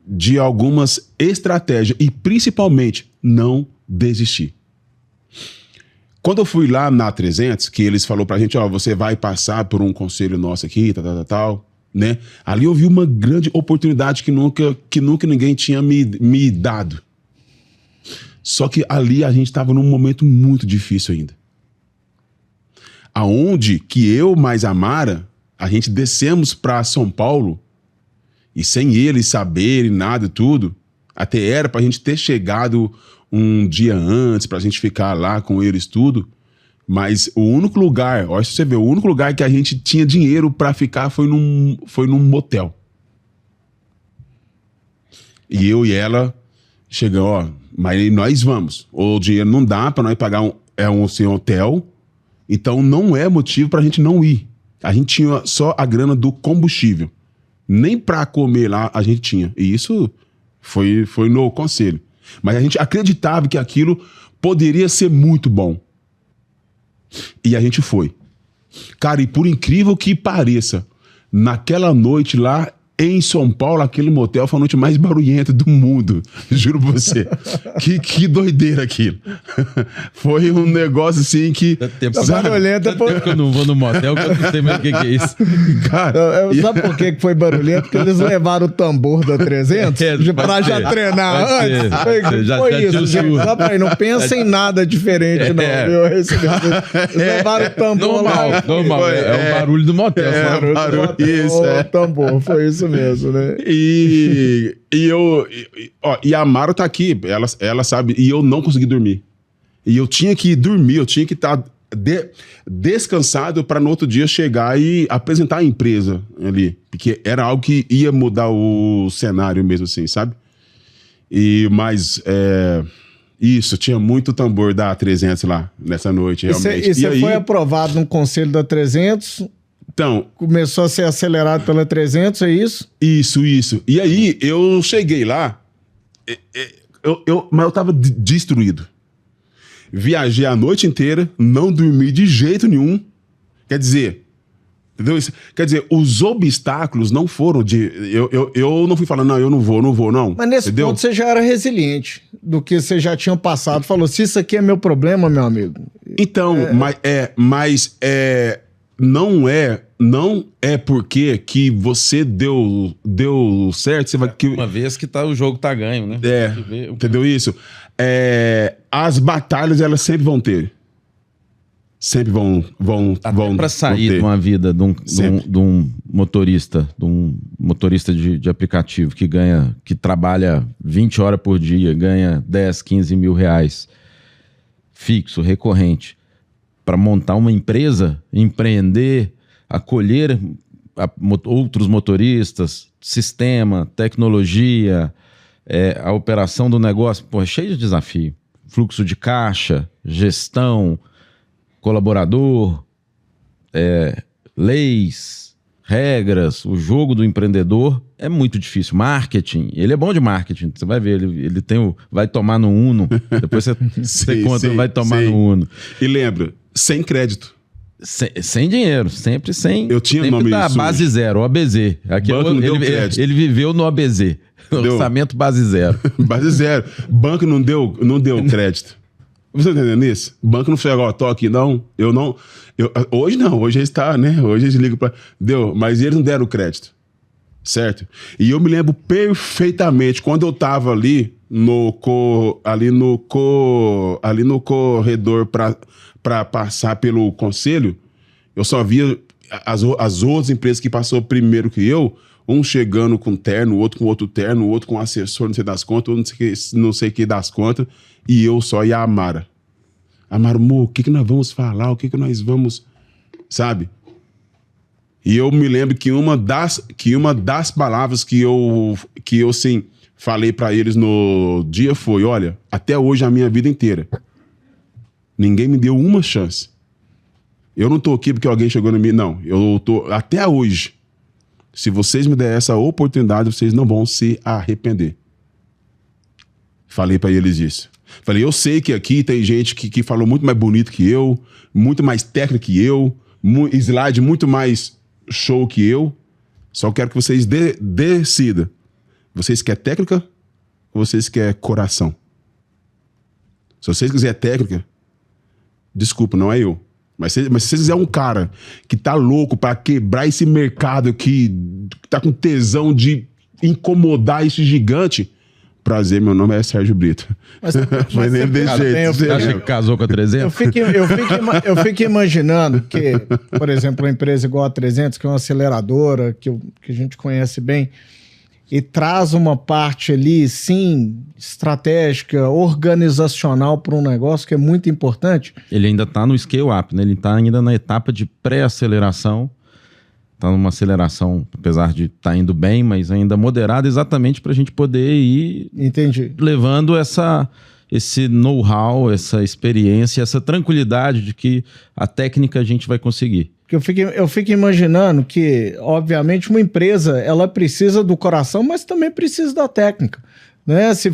de algumas estratégias e principalmente não desistir. Quando eu fui lá na 300, que eles falaram pra gente, ó, você vai passar por um conselho nosso aqui, tal, né? Ali eu vi uma grande oportunidade que nunca ninguém tinha me dado. Só que ali a gente estava num momento muito difícil ainda. Aonde que eu mais a Mara, a gente descemos para São Paulo e sem eles saberem nada e tudo, até era pra gente ter chegado um dia antes, pra gente ficar lá com eles tudo, mas o único lugar, olha se você vê, o único lugar que a gente tinha dinheiro pra ficar foi num motel. E eu e ela chegamos, ó, mas nós vamos. O dinheiro não dá pra nós pagar um hotel, então não é motivo pra gente não ir. A gente tinha só a grana do combustível. Nem pra comer lá a gente tinha. E isso foi no conselho. Mas a gente acreditava que aquilo poderia ser muito bom. E a gente foi. Cara, e por incrível que pareça, naquela noite lá em São Paulo, aquele motel foi a noite mais barulhenta do mundo. Juro pra você. Que doideira aquilo. Foi um negócio assim que... Barulhenta... Tempo que eu não vou no motel, que eu não sei mais o que é isso. Cara, sabe por que foi barulhento? Porque eles levaram o tambor da 300 pra já treinar antes. Foi isso, gente. Só pra aí, não pensa em nada diferente, não. Eles levaram o tambor lá. Normal. É o barulho do motel. O tambor, foi isso mesmo, né? E a Mara tá aqui, ela sabe, e eu não consegui dormir. E eu tinha que dormir, eu tinha que estar descansado para no outro dia chegar e apresentar a empresa ali. Porque era algo que ia mudar o cenário mesmo assim, sabe? Mas isso, tinha muito tambor da 300 lá nessa noite, realmente. E você foi aprovado no conselho da 300... Então, começou a ser acelerado pela 300, é isso? Isso. E aí, eu cheguei lá, mas eu tava destruído. Viajei a noite inteira, não dormi de jeito nenhum. Quer dizer, entendeu? Quer dizer, os obstáculos não foram de... Eu não fui falando, não, eu não vou, não. Mas nesse ponto você já era resiliente do que você já tinha passado. Falou, se isso aqui é meu problema, meu amigo... Então, não é porque que você deu certo, você vai... Uma vez que o jogo tá ganho, né? Entendeu isso? As batalhas, elas sempre vão ter. Sempre vão para sair de uma vida de um motorista, de aplicativo que trabalha 20 horas por dia, ganha 10, 15 mil reais fixo, recorrente, para montar uma empresa, empreender, acolher outros motoristas, sistema, tecnologia, a operação do negócio, pô, é cheio de desafio. Fluxo de caixa, gestão, colaborador, leis, regras, o jogo do empreendedor é muito difícil. Marketing, ele é bom de marketing, você vai ver, ele vai tomar no Uno, depois você conta, vai tomar no Uno. E lembra, sem crédito. Sem dinheiro, sempre sem. Eu tinha sempre nome da base zero, OABZ. Ele viveu no OABZ, orçamento base zero. Base zero. Banco não deu crédito. Você tá entendendo isso? O banco não chegou, ó, tô aqui, não. Hoje não, hoje está, né? Hoje eles ligam pra... Deu, mas eles não deram crédito. certo? E eu me lembro perfeitamente, quando eu tava ali no corredor para passar pelo conselho, eu só via as outras empresas que passou primeiro que eu, um chegando com terno, o outro com outro terno, o outro com assessor, não sei das contas, outro não sei que das contas, e eu só e a Amara. Amara, amor, o que nós vamos falar? O que nós vamos... Sabe? E eu me lembro que uma das palavras que eu sim, falei pra eles no dia foi, olha, até hoje a minha vida inteira, ninguém me deu uma chance. Eu não tô aqui porque alguém chegou em mim, não. Eu tô até hoje. Se vocês me derem essa oportunidade, vocês não vão se arrepender. Falei pra eles isso. Falei, eu sei que aqui tem gente que falou muito mais bonito que eu, muito mais técnico que eu, slide muito mais show que eu. Só quero que vocês decidam. Vocês querem técnica ou vocês querem coração? Se vocês quiserem técnica, desculpa, não é eu. Mas se vocês quiserem um cara que tá louco pra quebrar esse mercado, que tá com tesão de incomodar esse gigante, prazer, meu nome é Sérgio Brito. Mas nem de jeito. Você acha que casou com a 300? Eu fico imaginando que, por exemplo, uma empresa igual a 300, que é uma aceleradora, que a gente conhece bem, e traz uma parte ali, sim, estratégica, organizacional para um negócio que é muito importante. Ele ainda está no scale-up, né? Ele está ainda na etapa de pré-aceleração. Está numa aceleração, apesar de estar indo bem, mas ainda moderada, exatamente para a gente poder ir levando esse know-how, essa experiência, essa tranquilidade de que a técnica a gente vai conseguir. Eu fico imaginando que, obviamente, uma empresa ela precisa do coração, mas também precisa da técnica. Né? Se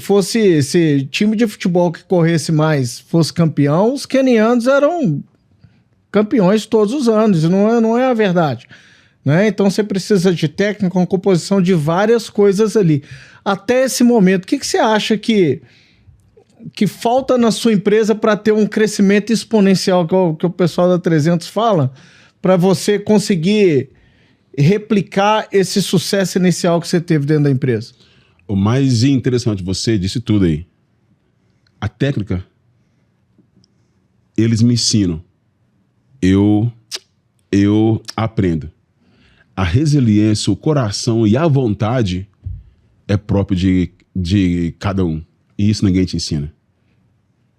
time de futebol que corresse mais fosse campeão, os quenianos eram campeões todos os anos, e não é a verdade. Né? Então você precisa de técnica, uma composição de várias coisas ali. Até esse momento, o que você acha que falta na sua empresa para ter um crescimento exponencial, que o pessoal da 300 fala, para você conseguir replicar esse sucesso inicial que você teve dentro da empresa? O mais interessante, você disse tudo aí. A técnica, eles me ensinam. Eu aprendo. A resiliência, o coração e a vontade é próprio de cada um. E isso ninguém te ensina.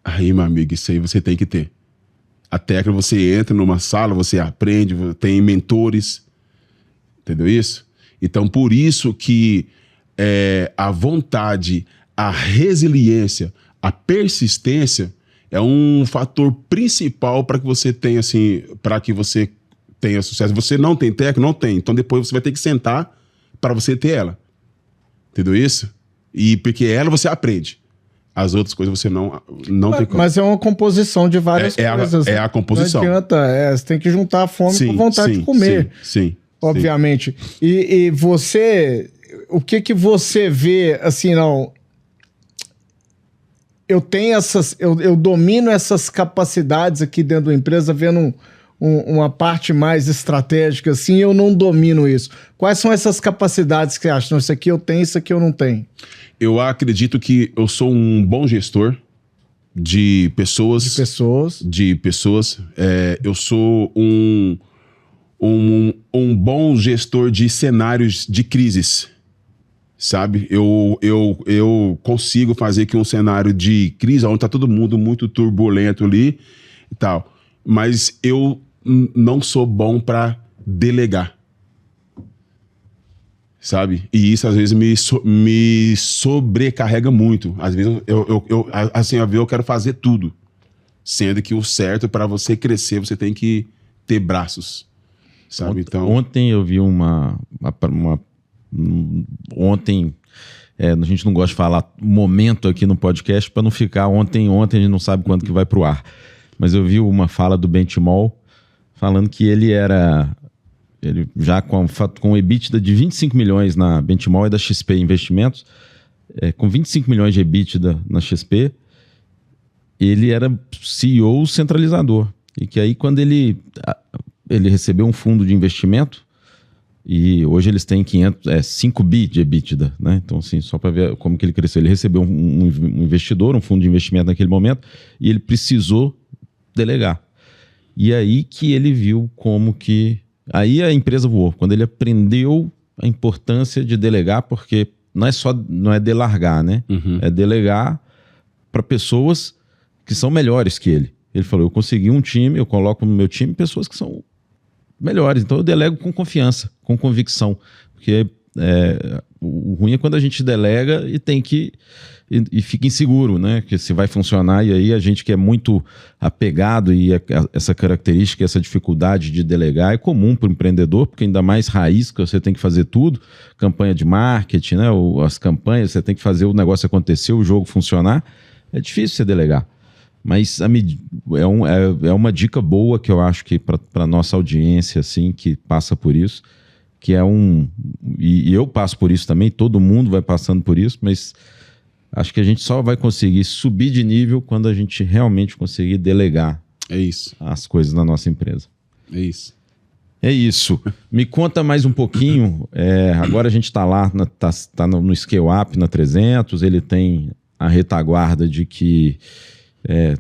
Aí, meu amigo, isso aí você tem que ter. A técnica, você entra numa sala, você aprende, tem mentores. Entendeu isso? Então, por isso que a vontade, a resiliência, a persistência é um fator principal para que você tenha, assim, para que você tenha sucesso. Você não tem técnica? Não tem. Então, depois você vai ter que sentar para você ter ela. Entendeu isso? E porque ela você aprende. As outras coisas você não tem como. Mas é uma composição de várias coisas. É a composição. Não adianta. Você tem que juntar a fome com a vontade de comer. Sim. Obviamente. E você... O que você vê, assim, não... Eu tenho eu domino essas capacidades aqui dentro da empresa, vendo uma parte mais estratégica, assim, eu não domino isso. Quais são essas capacidades que você acha? Não, isso aqui eu tenho, isso aqui eu não tenho. Eu acredito que eu sou um bom gestor de pessoas. Eu sou um bom gestor de cenários de crises, sabe? Eu consigo fazer que um cenário de crise, onde tá todo mundo muito turbulento ali e tal, mas eu não sou bom para delegar. Sabe? E isso às vezes me sobrecarrega muito. Às vezes eu quero fazer tudo. Sendo que o certo, para você crescer, você tem que ter braços. Sabe? Ontem eu vi ontem, a gente não gosta de falar momento aqui no podcast para não ficar ontem, a gente não sabe quando que vai pro ar. Mas eu vi uma fala do Benchimol falando que ele já com EBITDA de 25 milhões na Benchimol e da XP Investimentos, com 25 milhões de EBITDA na XP, ele era CEO centralizador. E que aí quando ele recebeu um fundo de investimento, E hoje eles têm 5 bi de EBITDA, né? Então, assim, só para ver como que ele cresceu. Ele recebeu um investidor, um fundo de investimento naquele momento, e ele precisou delegar. E aí que ele viu como que... Aí a empresa voou. Quando ele aprendeu a importância de delegar, porque não é delargar, né? É delegar para pessoas que são melhores que ele. Ele falou, eu consegui um time, eu coloco no meu time pessoas que são melhores. Então eu delego com confiança, com convicção. Porque o ruim é quando a gente delega e tem que... E fica inseguro, né? Que se vai funcionar. E aí a gente que é muito apegado e essa característica, essa dificuldade de delegar é comum para o empreendedor, porque ainda mais raiz, que você tem que fazer tudo. Campanha de marketing, né? As campanhas, você tem que fazer o negócio acontecer, o jogo funcionar. É difícil você delegar. Mas é uma dica boa que eu acho que para nossa audiência, assim, que passa por isso, que é e eu passo por isso também, todo mundo vai passando por isso, mas acho que a gente só vai conseguir subir de nível quando a gente realmente conseguir delegar as coisas na nossa empresa. É isso. Me conta mais um pouquinho. Agora a gente está lá, tá no Scale Up, na 300, ele tem a retaguarda de que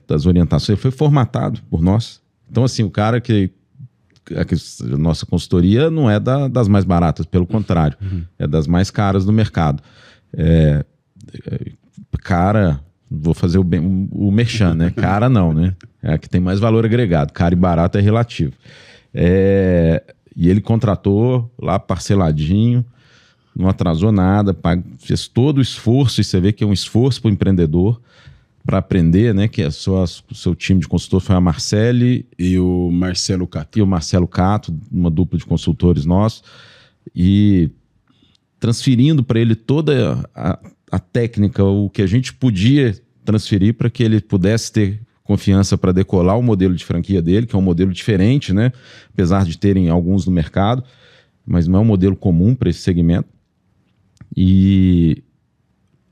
das orientações, ele foi formatado por nós. Então, assim, o cara a nossa consultoria não é das mais baratas, pelo contrário, é das mais caras do mercado. Cara, vou fazer o merchan, né? Cara não, né? É a que tem mais valor agregado. Cara e barato é relativo. E ele contratou lá parceladinho, não atrasou nada, fez todo o esforço, e você vê que é um esforço para o empreendedor para aprender, né? Que o seu time de consultor foi a Marcele e o Marcelo Cato, uma dupla de consultores nossos, e transferindo para ele toda a técnica, o que a gente podia transferir para que ele pudesse ter confiança para decolar o modelo de franquia dele, que é um modelo diferente, né? Apesar de terem alguns no mercado, mas não é um modelo comum para esse segmento. E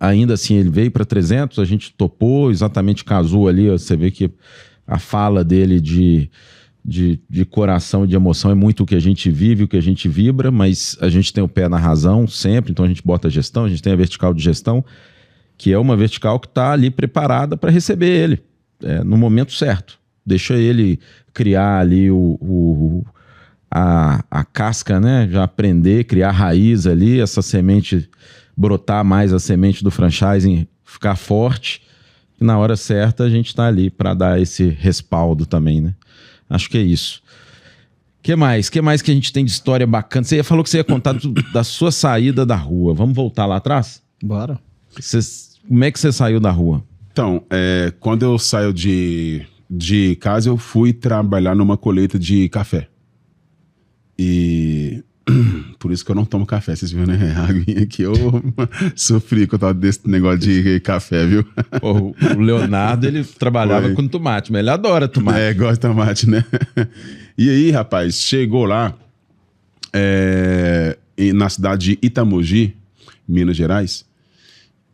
ainda assim ele veio para 300, a gente topou, exatamente casou ali, você vê que a fala dele de coração e de emoção é muito o que a gente vive, o que a gente vibra, mas a gente tem o pé na razão sempre, então a gente bota a gestão, a gente tem a vertical de gestão, que é uma vertical que está ali preparada para receber ele no momento certo. Deixa ele criar ali a casca, né? Já aprender, criar raiz ali, essa semente, brotar mais a semente do franchising, ficar forte, e na hora certa a gente está ali para dar esse respaldo também, né? Acho que é isso. O que mais? Que a gente tem de história bacana? Você falou que você ia contar da sua saída da rua. Vamos voltar lá atrás? Bora. Como é que você saiu da rua? Então, quando eu saio de casa, eu fui trabalhar numa colheita de café. E por isso que eu não tomo café, vocês viram, né? A aguinha que eu sofri com desse negócio de café, viu? O Leonardo, ele trabalhava com tomate, mas ele adora tomate. Gosta de tomate, né? E aí, rapaz, chegou lá na cidade de Itamogi, Minas Gerais,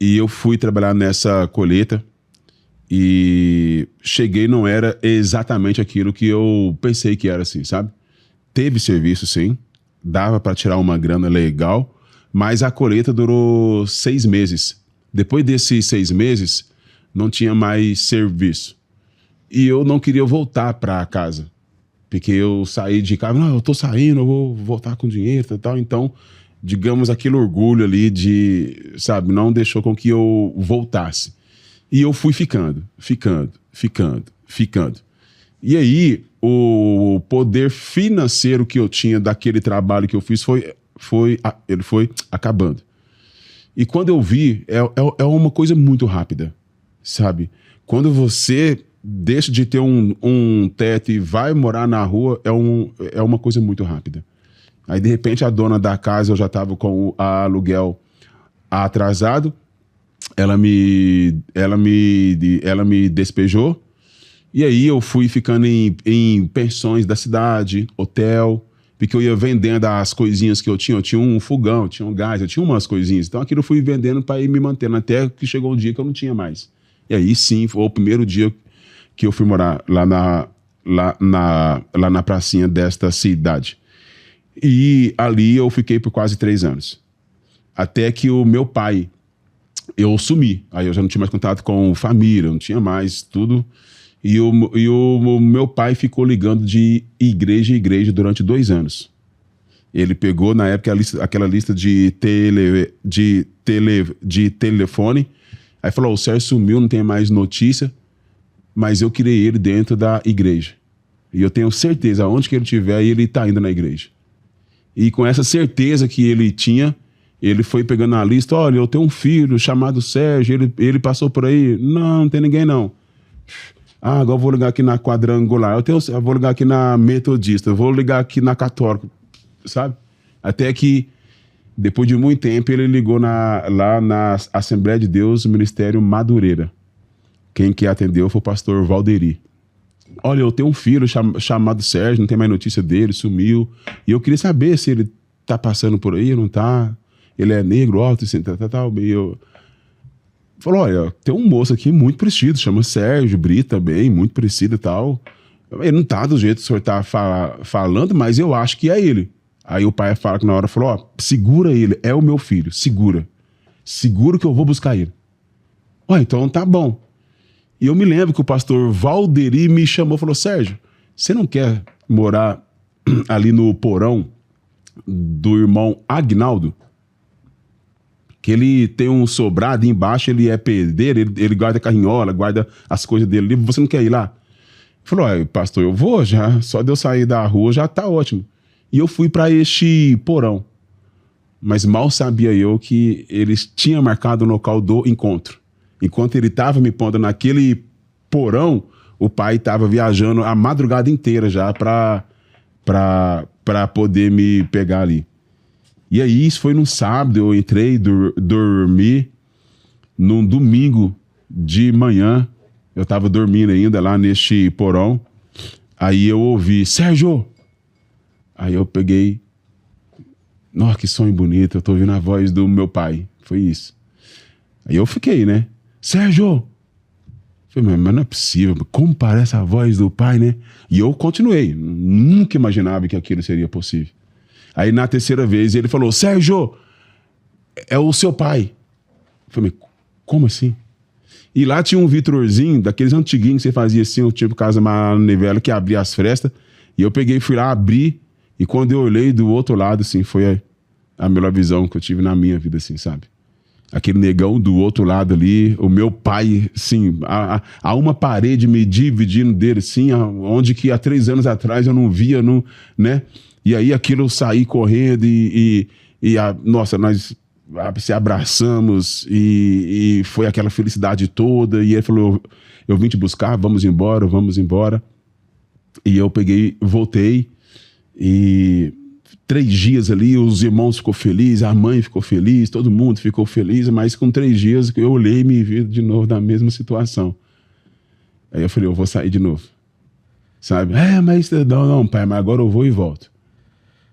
e eu fui trabalhar nessa colheita e cheguei, não era exatamente aquilo que eu pensei que era, assim, sabe? Teve serviço, sim, dava para tirar uma grana legal, mas a colheita durou 6 meses. Depois desses 6 meses, não tinha mais serviço. E eu não queria voltar para casa, porque eu saí de casa, não, eu tô saindo, eu vou voltar com dinheiro e tal. Então, digamos, aquele orgulho ali de, sabe, não deixou com que eu voltasse. E eu fui ficando. E aí, o poder financeiro que eu tinha daquele trabalho que eu fiz ele foi acabando. E quando eu vi, é uma coisa muito rápida, sabe? Quando você deixa de ter um teto e vai morar na rua, é uma coisa muito rápida. Aí, de repente, a dona da casa, eu já estava com o aluguel atrasado, ela me despejou. E aí eu fui ficando em pensões da cidade, hotel, porque eu ia vendendo as coisinhas que eu tinha. Eu tinha um fogão, eu tinha um gás, eu tinha umas coisinhas. Então aquilo eu fui vendendo para ir me mantendo, até que chegou um dia que eu não tinha mais. E aí sim, foi o primeiro dia que eu fui morar lá na pracinha desta cidade. E ali eu fiquei por quase 3 anos. Até que o meu pai, eu sumi. Aí eu já não tinha mais contato com família, não tinha mais tudo. E o meu pai ficou ligando de igreja em igreja durante 2 anos. Ele pegou, na época, aquela lista de telefone. Aí falou, o Sérgio sumiu, não tem mais notícia. Mas eu criei ele dentro da igreja. E eu tenho certeza, aonde que ele estiver, ele está indo na igreja. E com essa certeza que ele tinha, ele foi pegando na lista, olha, eu tenho um filho chamado Sérgio, ele passou por aí. Não tem ninguém não. Agora eu vou ligar aqui na quadrangular, eu vou ligar aqui na metodista, eu vou ligar aqui na católica, sabe? Até que, depois de muito tempo, ele ligou lá na Assembleia de Deus, Ministério Madureira. Quem que atendeu foi o pastor Valderi. Olha, eu tenho um filho chamado Sérgio, não tem mais notícia dele, sumiu. E eu queria saber se ele tá passando por aí, não tá? Ele é negro, alto, assim, tal. E eu... Falou, olha, tem um moço aqui muito parecido, chama Sérgio Brito também, muito parecido e tal. Ele não tá do jeito que o senhor tá falando, mas eu acho que é ele. Aí o pai fala que na hora, falou, ó, segura ele, é o meu filho, segura. Segura que eu vou buscar ele. Ó, então tá bom. E eu me lembro que o pastor Valderi me chamou e falou, Sérgio, você não quer morar ali no porão do irmão Agnaldo? Que ele tem um sobrado embaixo, ele é pedreiro, ele guarda carrinhola, guarda as coisas dele. Você não quer ir lá? Ele falou, pastor, eu vou já, só de eu sair da rua já tá ótimo. E eu fui para este porão. Mas mal sabia eu que eles tinham marcado o local do encontro. Enquanto ele estava me pondo naquele porão, o pai estava viajando a madrugada inteira já para poder me pegar ali. E aí, isso foi num sábado, eu entrei, dormi. Num domingo de manhã, eu estava dormindo ainda lá neste porão. Aí eu ouvi, Sérgio! Aí eu peguei, nossa, que sonho bonito, eu tô ouvindo a voz do meu pai. Foi isso. Aí eu fiquei, né? Sérgio! Falei, mas não é possível, como parece a voz do pai, né? E eu continuei, nunca imaginava que aquilo seria possível. Aí na terceira vez ele falou, Sérgio, é o seu pai. Eu falei, como assim? E lá tinha um vitrorzinho, daqueles antiguinhos que você fazia assim, o tipo casa manivela que abria as frestas. E eu peguei, fui lá, abri, e quando eu olhei do outro lado, assim, foi a melhor visão que eu tive na minha vida, assim, sabe? Aquele negão do outro lado ali, o meu pai, sim, há uma parede me dividindo dele, sim, onde que há 3 anos atrás eu não via, não, né? E aí aquilo eu saí correndo nossa, nós se abraçamos e foi aquela felicidade toda. E ele falou, eu vim te buscar, vamos embora, vamos embora. E eu peguei, voltei e 3 dias ali, os irmãos ficou felizes, a mãe ficou feliz, todo mundo ficou feliz, mas com 3 dias eu olhei e me vi de novo na mesma situação. Aí eu falei, eu vou sair de novo. Sabe? Mas não, pai, mas agora eu vou e volto.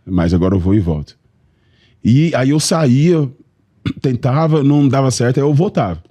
Mas agora eu vou e volto. E aí eu saía, tentava, não dava certo, aí eu voltava.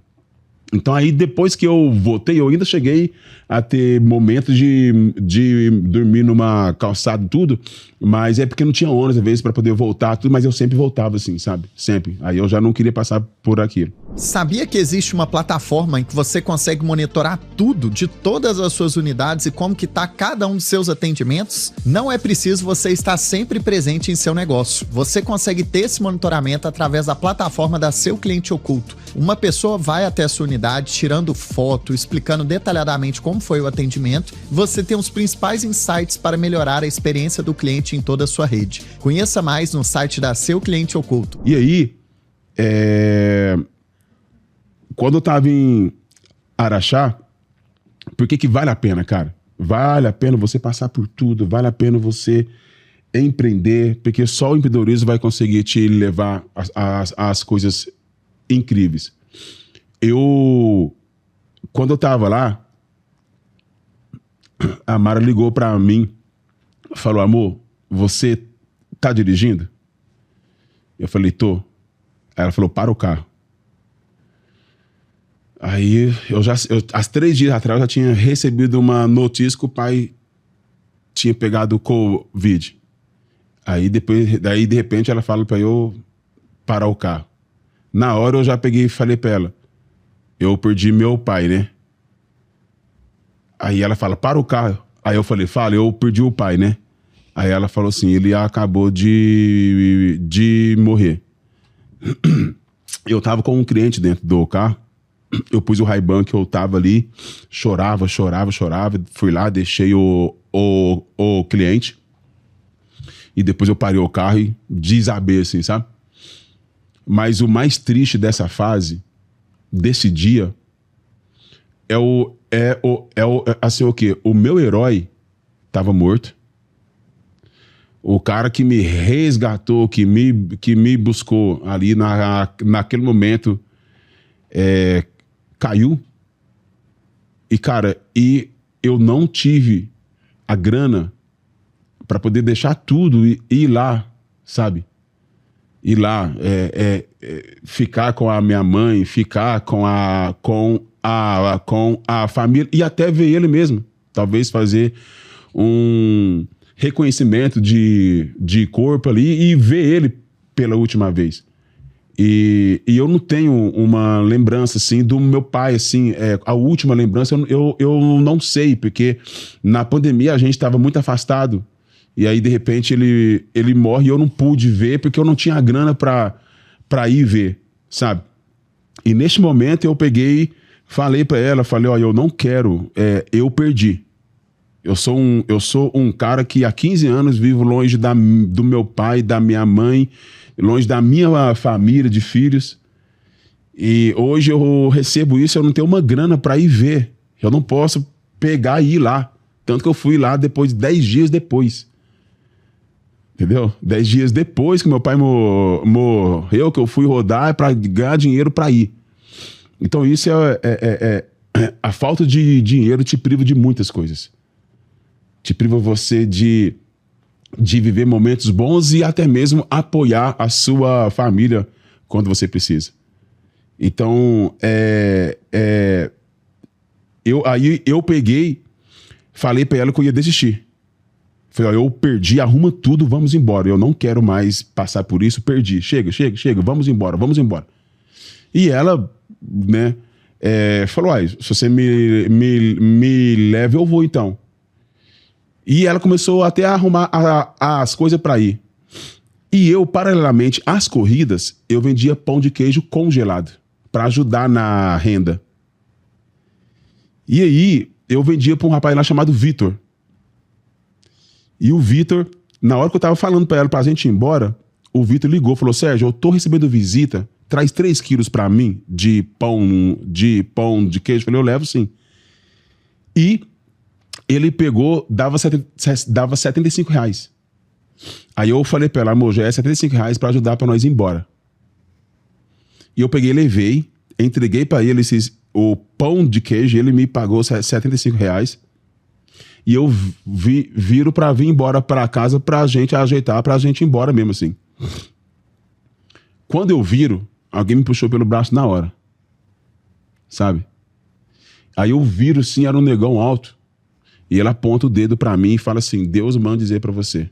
Então aí depois que eu voltei, eu ainda cheguei a ter momentos de dormir numa calçada e tudo, mas é porque não tinha ônibus às vezes para poder voltar, tudo, mas eu sempre voltava assim, sabe? Sempre. Aí eu já não queria passar por aquilo. Sabia que existe uma plataforma em que você consegue monitorar tudo de todas as suas unidades e como que tá cada um dos seus atendimentos? Não é preciso você estar sempre presente em seu negócio. Você consegue ter esse monitoramento através da plataforma da Seu Cliente Oculto. Uma pessoa vai até a sua unidade, tirando foto, explicando detalhadamente como foi o atendimento. Você tem os principais insights para melhorar a experiência do cliente em toda a sua rede. Conheça mais no site da Seu Cliente Oculto. E aí, quando eu tava em Araxá, por que vale a pena, cara? Vale a pena você passar por tudo, vale a pena você empreender, porque só o empreendedorismo vai conseguir te levar às coisas incríveis. Quando eu tava lá, a Mara ligou pra mim, falou, amor, você tá dirigindo? Eu falei, tô. Aí ela falou, para o carro. Aí, há 3 dias atrás, eu já tinha recebido uma notícia que o pai tinha pegado Covid. Daí, de repente, ela fala pra eu parar o carro. Na hora, eu já peguei e falei pra ela, eu perdi meu pai, né? Aí ela fala, para o carro. Aí eu falei, eu perdi o pai, né? Aí ela falou assim, ele acabou de morrer. Eu tava com um cliente dentro do carro, eu pus o Ray-Ban que eu tava ali, chorava, fui lá, deixei o cliente, e depois eu parei o carro e desabei assim, sabe? Mas o mais triste dessa fase, desse dia, assim, o quê? O meu herói tava morto, o cara que me resgatou, que me buscou ali naquele momento, caiu. E, cara, eu não tive a grana para poder deixar tudo e ir lá, sabe? Ir lá, ficar com a minha mãe, ficar com a família e até ver ele mesmo. Talvez fazer um reconhecimento de corpo ali e ver ele pela última vez. E eu não tenho uma lembrança, assim, do meu pai, assim, a última lembrança eu não sei, porque na pandemia a gente estava muito afastado, e aí de repente ele morre e eu não pude ver, porque eu não tinha grana pra ir ver, sabe? E neste momento eu peguei, falei pra ela, ó, eu não quero, eu perdi. Eu sou um cara que há 15 anos vivo longe do meu pai, da minha mãe, longe da minha família de filhos. E hoje eu recebo isso, eu não tenho uma grana para ir ver. Eu não posso pegar e ir lá. Tanto que eu fui lá depois, 10 dias depois. Entendeu? 10 dias depois que meu pai morreu, que eu fui rodar para ganhar dinheiro para ir. Então isso a falta de dinheiro te priva de muitas coisas. Te priva você de viver momentos bons e até mesmo apoiar a sua família quando você precisa. Então, eu peguei, falei pra ela que eu ia desistir. Falei, ó, eu perdi, arruma tudo, vamos embora. Eu não quero mais passar por isso, perdi. Chega, vamos embora. E ela, né, falou, se você me leva, eu vou então. E ela começou até a arrumar as coisas para ir. E eu, paralelamente às corridas, eu vendia pão de queijo congelado para ajudar na renda. E aí, eu vendia para um rapaz lá chamado Vitor. E o Vitor, na hora que eu tava falando para ela pra gente ir embora, o Vitor ligou, falou, Sérgio, eu tô recebendo visita, traz 3 quilos para mim de pão de queijo. Eu falei, eu levo sim. E ele pegou, dava R$75. Aí eu falei pra ela, amor, já é R$75 pra ajudar pra nós ir embora. E eu peguei, levei, entreguei pra ele o pão de queijo, ele me pagou R$75. E eu viro pra vir embora pra casa pra gente ajeitar, pra gente ir embora mesmo assim. Quando eu viro, alguém me puxou pelo braço na hora. Sabe? Aí eu viro assim, era um negão alto. E ele aponta o dedo pra mim e fala assim, Deus manda dizer pra você,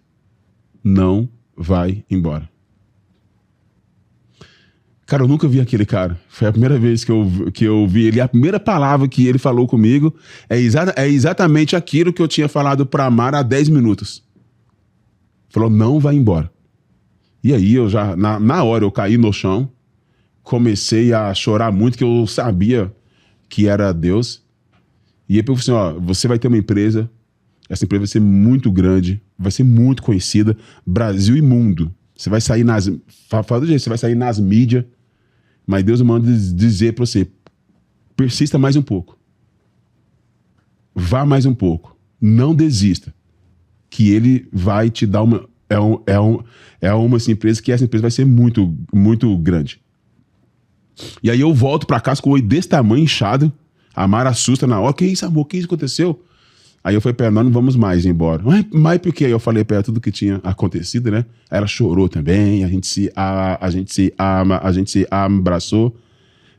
não vai embora. Cara, eu nunca vi aquele cara. Foi a primeira vez que eu vi ele. A primeira palavra que ele falou comigo é exatamente aquilo que eu tinha falado pra Mara há 10 minutos. Falou, não vai embora. E aí eu já, na hora eu caí no chão, comecei a chorar muito, que eu sabia que era Deus. E aí eu falei assim, ó, você vai ter uma empresa, essa empresa vai ser muito grande, vai ser muito conhecida, Brasil e mundo. Você vai sair fala do jeito, você vai sair nas mídias, mas Deus manda dizer pra você, persista mais um pouco. Vá mais um pouco. Não desista. Que ele vai te dar uma assim, empresa, que essa empresa vai ser muito, muito grande. E aí eu volto pra casa com o olho desse tamanho, inchado. A Mara assusta na hora. Que isso, amor? Que isso aconteceu? Aí eu falei pra ela, nós não vamos mais embora. Mas por quê? Aí eu falei pra ela tudo que tinha acontecido, né? Aí ela chorou também, a gente se abraçou.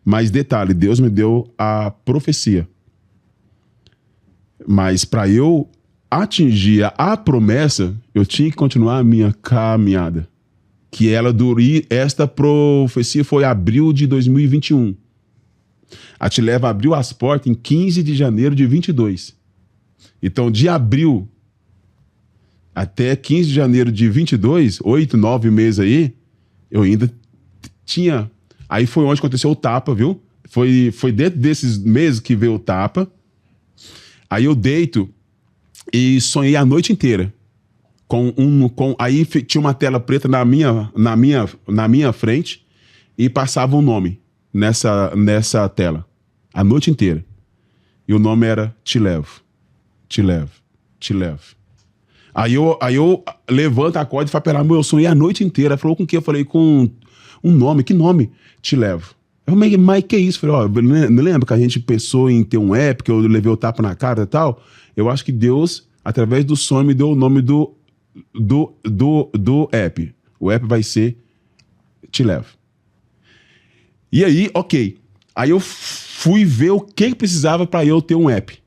Mas detalhe, Deus me deu a profecia. Mas pra eu atingir a promessa, eu tinha que continuar a minha caminhada. Que esta profecia foi em abril de 2021. A Te Levo abriu as portas em 15 de janeiro de 22. Então, de abril até 15 de janeiro de 22, 8, 9 meses aí, eu ainda tinha... Aí foi onde aconteceu o tapa, viu? Foi dentro desses meses que veio o tapa. Aí eu deito e sonhei a noite inteira. Aí tinha uma tela preta na minha frente e passava um nome nessa tela. A noite inteira. E o nome era Te Levo. Te Levo. Te Levo. Aí eu levanto a corda e falo pra ela, meu, eu sonhei a noite inteira. Ela falou com o quê? Eu falei, com um nome. Que nome? Te Levo. Eu falei, mas que isso? Eu falei, não lembra que a gente pensou em ter um app, que eu levei o tapa na cara e tal? Eu acho que Deus, através do sonho, me deu o nome do app. O app vai ser Te Levo. E aí, ok. Aí eu fui ver o que precisava para eu ter um app.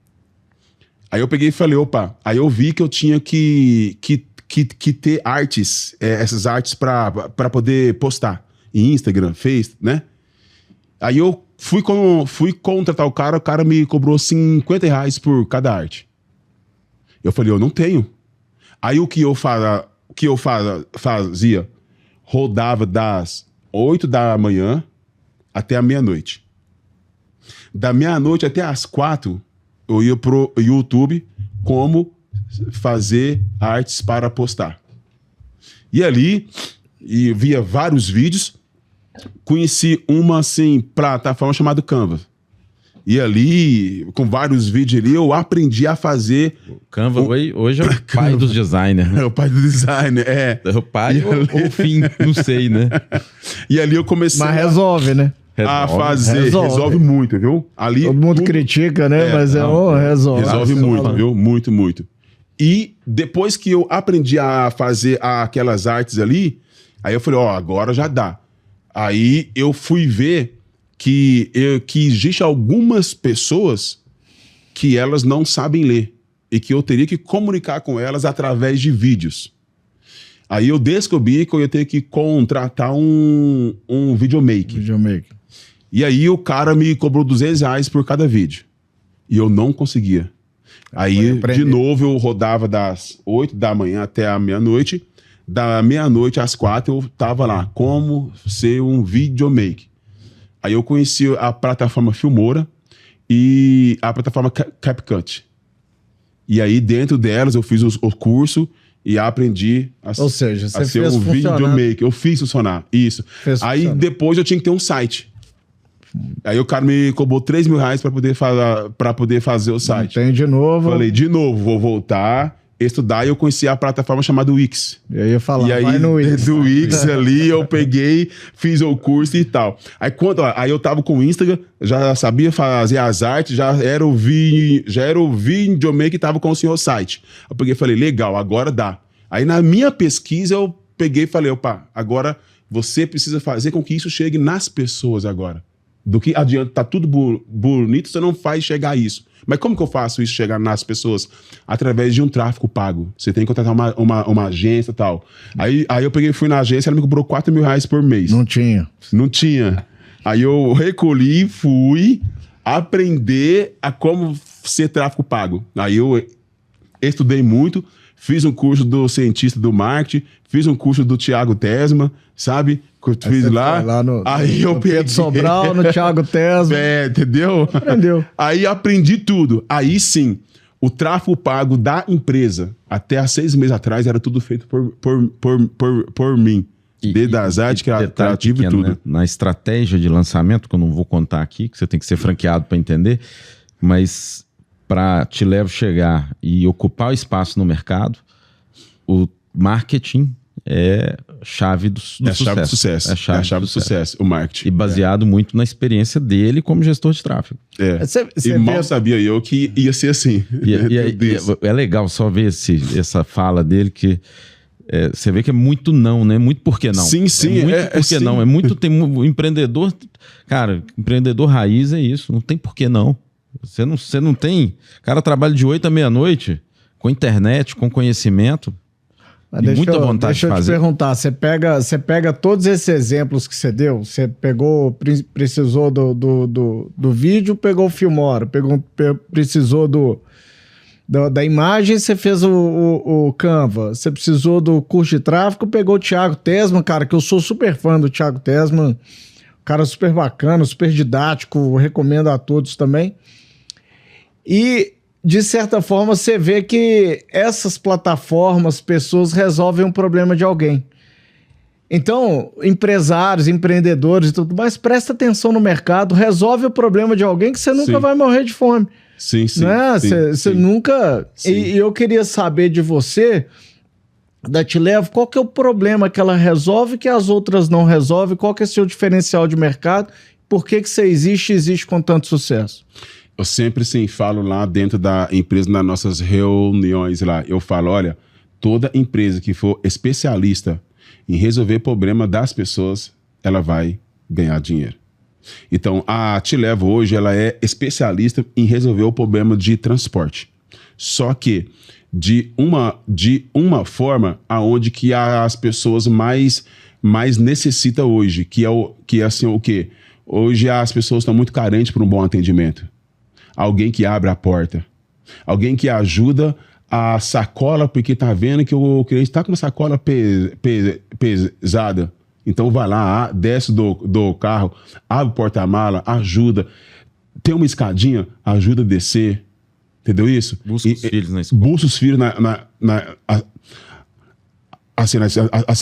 Aí eu peguei e falei, opa. Aí eu vi que eu tinha que ter artes, essas artes para poder postar em Instagram, Face, né? Aí eu fui contratar o cara me cobrou R$50 por cada arte. Eu falei, eu não tenho. Aí o que eu fazia? Rodava das 8 da manhã até a meia-noite. Da meia-noite até as 4, eu ia pro YouTube como fazer artes para postar. E ali, via vários vídeos, conheci uma, assim, plataforma chamada Canva. E ali, com vários vídeos ali, eu aprendi a fazer... O Canva hoje é o pai dos designers, né? É o pai do designer, é. É o pai ou o fim, não sei, né? E ali eu comecei... Mas resolve, né? A fazer. Resolve muito, viu? Ali, todo mundo critica, né? Mas resolve. Resolve muito, viu? Muito, muito. E depois que eu aprendi a fazer aquelas artes ali, aí eu falei, agora já dá. Aí eu fui ver que existe algumas pessoas que elas não sabem ler e que eu teria que comunicar com elas através de vídeos. Aí eu descobri que eu ia ter que contratar um videomaker. E aí o cara me cobrou R$200 por cada vídeo. E eu não conseguia. Aí, de novo, eu rodava das 8 da manhã até a meia-noite. Da meia-noite às 4 eu tava lá, como ser um videomaker. Aí eu conheci a plataforma Filmora e a plataforma CapCut. E aí dentro delas eu fiz o curso e aprendi a ser um videomaker. Eu fiz funcionar, isso. Aí depois eu tinha que ter um site. Aí o cara me cobrou R$3.000 para poder fazer o site. Tem de novo. Falei, de novo, vou voltar, estudar, e eu conheci a plataforma chamada Wix. Eu ia falar, e aí, vai no Wix. Do Wix ali, eu peguei, fiz o curso e tal. Aí eu tava com o Instagram, já sabia fazer as artes, já era o videomaker que tava com o senhor site. Eu peguei e falei, legal, agora dá. Aí na minha pesquisa eu peguei e falei, opa, agora você precisa fazer com que isso chegue nas pessoas agora. Do que adianta, tá tudo bonito, você não faz chegar a isso. Mas como que eu faço isso chegar nas pessoas? Através de um tráfego pago. Você tem que contratar uma agência e tal. Aí eu peguei, fui na agência, ela me cobrou R$4.000 por mês. Não tinha. Aí eu recolhi, fui aprender a como ser tráfego pago. Aí eu estudei muito, fiz um curso do cientista do marketing, fiz um curso do Thiago Tesma, sabe? Fiz lá aí eu peguei Pedro Sobral, no Thiago Tesma. Entendeu? Aprendeu. Aí aprendi tudo. Aí sim, o tráfego pago da empresa, até há 6 meses atrás, era tudo feito por mim. Desde as artes, criativo e tudo. Né? Na estratégia de lançamento, que eu não vou contar aqui, que você tem que ser franqueado para entender, mas para Te Levo chegar e ocupar o espaço no mercado, o marketing é chave do sucesso. Chave do sucesso. É a chave do sucesso, o marketing. E baseado muito na experiência dele como gestor de tráfego. Mal sabia eu que ia ser assim. É legal só ver essa fala dele, que você vê que é muito não, né? Muito por que não. Sim. Muito por que não. É muito, tem um empreendedor... Cara, empreendedor raiz é isso. Não tem por que não. Você não tem... O cara trabalha de 8 à meia-noite... com internet, com conhecimento, Mas e muita vontade de Deixa eu te fazer. perguntar, você pega todos esses exemplos que você deu, você pegou, precisou do vídeo, pegou o Filmora, precisou da imagem, você fez o Canva, você precisou do curso de tráfego, pegou o Thiago Tesman, cara, que eu sou super fã do Thiago Tesman, cara super bacana, super didático, recomendo a todos também. E, de certa forma, você vê que essas plataformas, pessoas resolvem um problema de alguém. Então, empresários, empreendedores e tudo mais, presta atenção no mercado, resolve o problema de alguém que você nunca Sim. vai morrer de fome. Sim, sim. Né? Você nunca... Sim. E eu queria saber de você, da Tilevo, qual que é o problema que ela resolve que as outras não resolvem? Qual que é o seu diferencial de mercado? Por que você existe com tanto sucesso? Eu sempre, sim, falo lá dentro da empresa, nas nossas reuniões lá, eu falo, olha, toda empresa que for especialista em resolver problema das pessoas, ela vai ganhar dinheiro. Então, a Tilevo hoje, ela é especialista em resolver o problema de transporte. Só que de uma forma aonde que as pessoas mais necessitam hoje, que é assim, o quê? Hoje as pessoas estão muito carentes por um bom atendimento. Alguém que abre a porta. Alguém que ajuda a sacola, porque tá vendo que o cliente está com uma sacola pesada. Então vai lá, desce do carro, abre o porta-mala, ajuda. Tem uma escadinha, ajuda a descer. Entendeu isso? Busca os filhos na escola. Busca os filhos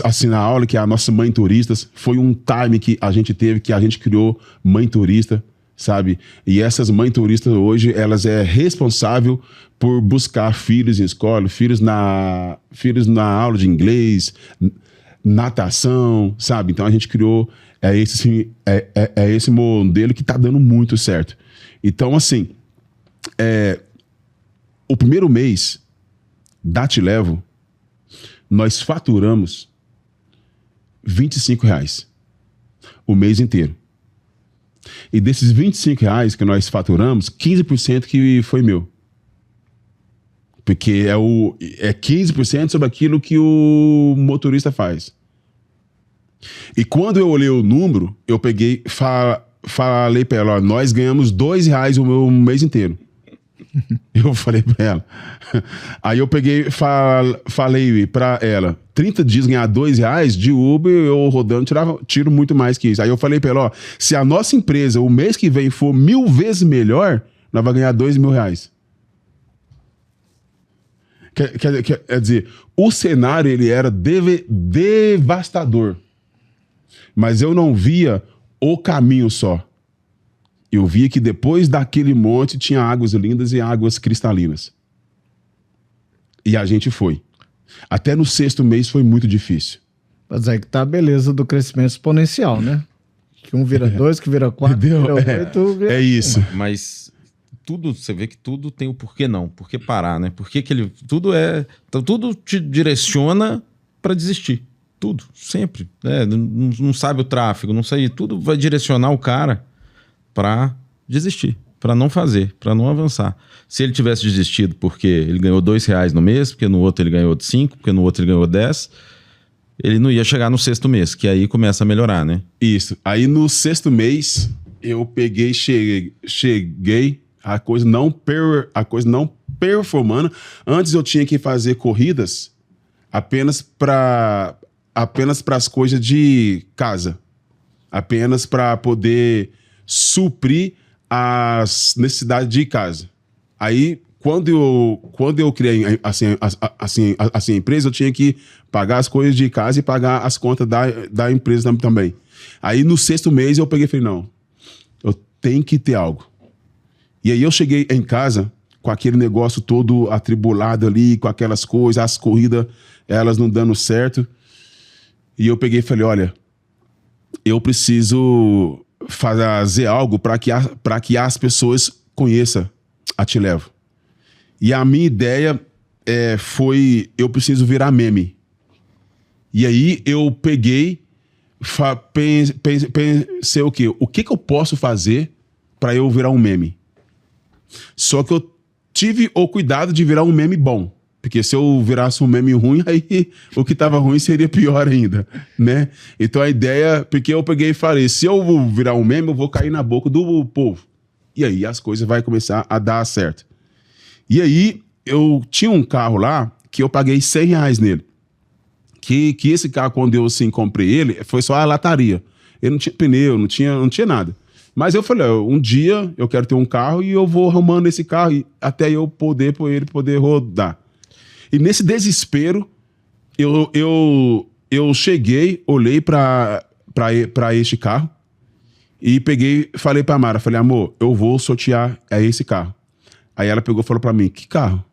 assim, na aula, que é a nossa Mãe Turistas. Foi um time que a gente teve, que a gente criou Mãe Turista, sabe? E essas Mães Turistas hoje, elas é responsável por buscar filhos em escola, filhos na aula de inglês, natação, sabe? Então a gente criou esse modelo que tá dando muito certo. Então, assim, o primeiro mês da Tilevo, nós faturamos R$25 o mês inteiro. E desses R$25 que nós faturamos, 15% que foi meu. Porque é 15% sobre aquilo que o motorista faz. E quando eu olhei o número, eu peguei, falei para ela, ó, nós ganhamos R$2 o mês inteiro. Eu falei pra ela. Aí eu peguei, falei pra ela, 30 dias ganhar R$2 de Uber, eu rodando, tiro muito mais que isso. Aí eu falei pra ela, ó, se a nossa empresa o mês que vem for 1000 vezes melhor, nós vamos ganhar R$2.000. Quer dizer, o cenário, ele era devastador. Mas eu não via o caminho só. Eu via que depois daquele monte tinha águas lindas e águas cristalinas. E a gente foi. Até no 6º mês foi muito difícil. Mas aí que tá a beleza do crescimento exponencial, né? Que um vira 2, que vira 4, que vira 8. É isso. Mas tudo, você vê que tudo tem o porquê não, porquê parar, né? Porque tudo te direciona para desistir. Tudo, sempre. Não sabe o tráfego, não sei, tudo vai direcionar o cara para desistir, para não fazer, para não avançar. Se ele tivesse desistido porque ele ganhou R$2 no mês, porque no outro ele ganhou 5, porque no outro ele ganhou 10, ele não ia chegar no 6º mês, que aí começa a melhorar, né? Isso. Aí no 6º mês, eu peguei, cheguei, a coisa não performando. Antes eu tinha que fazer corridas apenas para as coisas de casa. Apenas para poder suprir as necessidades de casa. Aí, quando eu criei assim, a empresa, eu tinha que pagar as coisas de casa e pagar as contas da empresa também. Aí, no 6º mês, eu peguei e falei, não, eu tenho que ter algo. E aí, eu cheguei em casa com aquele negócio todo atribulado ali, com aquelas coisas, as corridas, elas não dando certo. E eu peguei e falei, olha, eu preciso fazer algo para que as pessoas conheçam a Tilevo. E a minha ideia foi, eu preciso virar meme. E aí eu peguei, pensei o quê? O que eu posso fazer para eu virar um meme? Só que eu tive o cuidado de virar um meme bom. Porque se eu virasse um meme ruim, aí o que tava ruim seria pior ainda, né? Então a ideia, porque eu peguei e falei, se eu virar um meme, eu vou cair na boca do povo. E aí as coisas vão começar a dar certo. E aí eu tinha um carro lá que eu paguei R$100 nele. Que esse carro, quando eu assim, comprei ele, foi só a lataria. Ele não tinha pneu, não tinha nada. Mas eu falei, um dia eu quero ter um carro e eu vou arrumando esse carro até eu poder rodar. E nesse desespero, eu cheguei, olhei para este carro e falei pra Mara, falei, amor, eu vou sortear esse carro. Aí ela pegou e falou pra mim, que carro?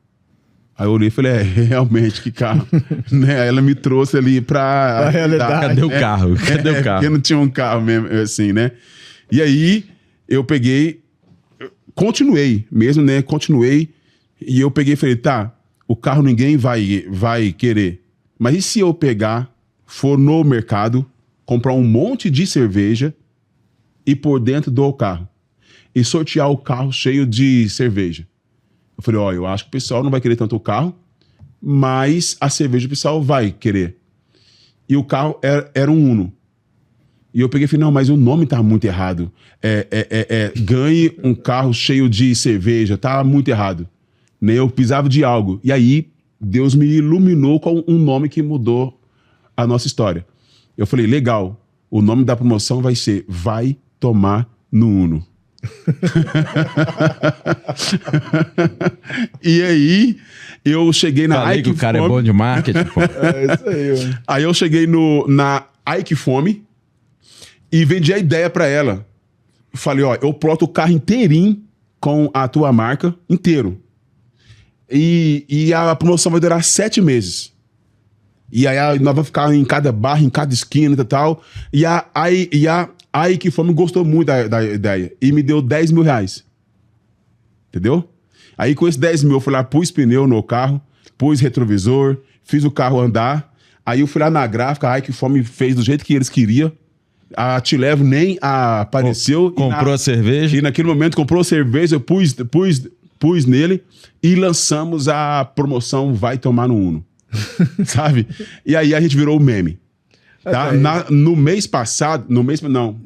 Aí eu olhei e falei, realmente, que carro. Né? Aí ela me trouxe ali pra realidade. Cadê o carro? Cadê o carro? Porque não tinha um carro mesmo, assim, né? E aí, eu peguei, continuei mesmo, né? Continuei. E eu peguei e falei, tá, o carro ninguém vai querer. Mas e se eu for no mercado, comprar um monte de cerveja e pôr dentro do carro? E sortear o carro cheio de cerveja? Eu falei, eu acho que o pessoal não vai querer tanto o carro, mas a cerveja o pessoal vai querer. E o carro era um Uno. E eu peguei e falei, não, mas o nome tá muito errado. Ganhe um carro cheio de cerveja, tá muito errado. Né? Eu precisava de algo. E aí, Deus me iluminou com um nome que mudou a nossa história. Eu falei, legal, o nome da promoção vai ser Vai Tomar no Uno. E aí, eu cheguei na Falei Ike que o cara Fome. é bom de marketing, pô. É isso aí, mano. Aí eu cheguei na Ike Fome e vendi a ideia pra ela. Falei, eu ploto o carro inteirinho com a tua marca, inteiro. E a promoção vai durar 7 meses. E aí nós vamos ficar em cada barra, em cada esquina e tal. E a Ike Fome gostou muito da ideia e me deu R$10.000. Entendeu? Aí com esses 10 mil eu fui lá, pus pneu no carro, pus retrovisor, fiz o carro andar. Aí eu fui lá na gráfica, a Ike Fome fez do jeito que eles queriam. A Te Levo nem apareceu. Comprou a cerveja. E naquele momento comprou a cerveja, eu pus nele e lançamos a promoção Vai Tomar no Uno. Sabe? E aí a gente virou o meme. Tá? No mês passado,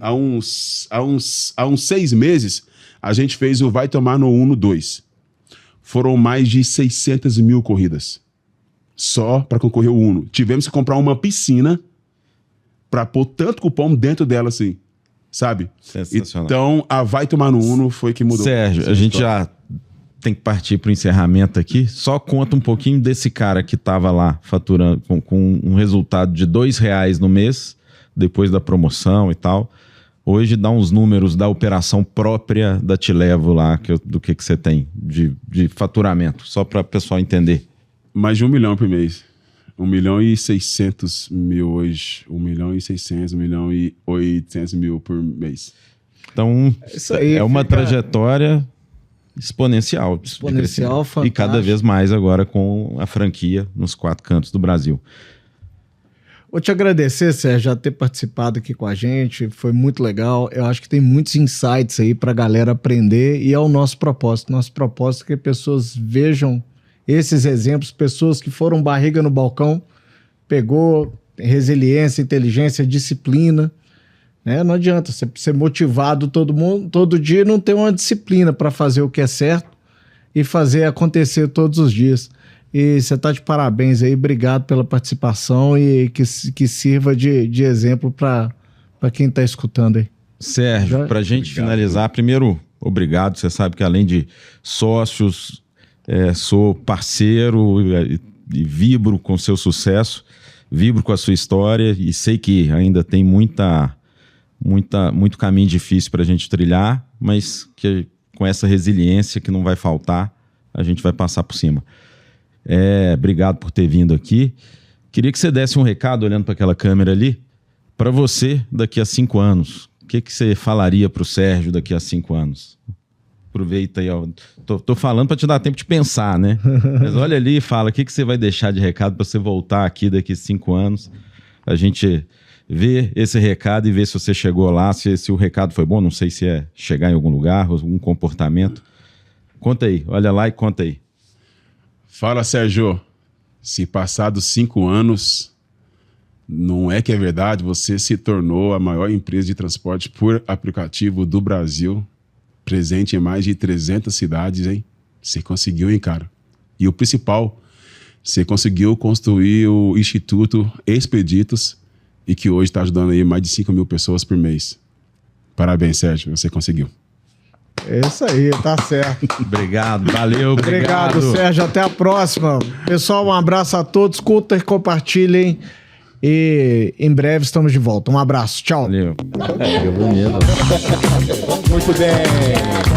há uns 6 meses, a gente fez o Vai Tomar no Uno 2. Foram mais de 600 mil corridas. Só para concorrer o Uno. Tivemos que comprar uma piscina para pôr tanto cupom dentro dela assim. Sabe? Sensacional. Então, a Vai Tomar no Uno foi que mudou. Sérgio, a gente já tem que partir para o encerramento aqui. Só conta um pouquinho desse cara que estava lá faturando com um resultado de R$2 no mês, depois da promoção e tal. Hoje dá uns números da operação própria da Te Levo lá, do que você tem de faturamento, só para o pessoal entender. Mais de 1 milhão por mês. 1.600.000 hoje. 1.600.000, 1.800.000 por mês. Então, isso aí é uma trajetória exponencial. Exponencial, fantástico. E cada vez mais agora com a franquia nos 4 cantos do Brasil. Vou te agradecer, Sérgio, já ter participado aqui com a gente, foi muito legal. Eu acho que tem muitos insights aí para a galera aprender e é o nosso propósito. Nosso propósito é que pessoas vejam esses exemplos, pessoas que foram barriga no balcão, pegou resiliência, inteligência, disciplina. Né? Não adianta você ser motivado todo dia e não ter uma disciplina para fazer o que é certo e fazer acontecer todos os dias. E você está de parabéns aí, obrigado pela participação e que sirva de exemplo para quem está escutando aí. Sérgio, para a gente finalizar, primeiro, obrigado. Você sabe que além de sócios, sou parceiro e vibro com seu sucesso, vibro com a sua história e sei que ainda tem muito caminho difícil para a gente trilhar, mas que com essa resiliência que não vai faltar, a gente vai passar por cima. Obrigado por ter vindo aqui. Queria que você desse um recado, olhando para aquela câmera ali, para você daqui a 5 anos. O que você falaria para o Sérgio daqui a 5 anos? Aproveita aí, ó. Tô falando para te dar tempo de pensar, né? Mas olha ali e fala, o que você vai deixar de recado para você voltar aqui daqui a 5 anos? A gente ver esse recado e ver se você chegou lá, se o recado foi bom. Não sei se é chegar em algum lugar, algum comportamento. Conta aí, olha lá e conta aí. Fala, Sérgio. Se passados 5 anos, não é que é verdade, você se tornou a maior empresa de transporte por aplicativo do Brasil, presente em mais de 300 cidades, hein? Você conseguiu, hein, cara? E o principal, você conseguiu construir o Instituto Expeditos e que hoje está ajudando aí mais de 5 mil pessoas por mês. Parabéns, Sérgio, você conseguiu. É isso aí, tá certo. Obrigado, valeu, Obrigado, Sérgio. Até a próxima. Pessoal, um abraço a todos. Curtam e compartilhem. E em breve estamos de volta. Um abraço. Tchau. Valeu. Muito bem.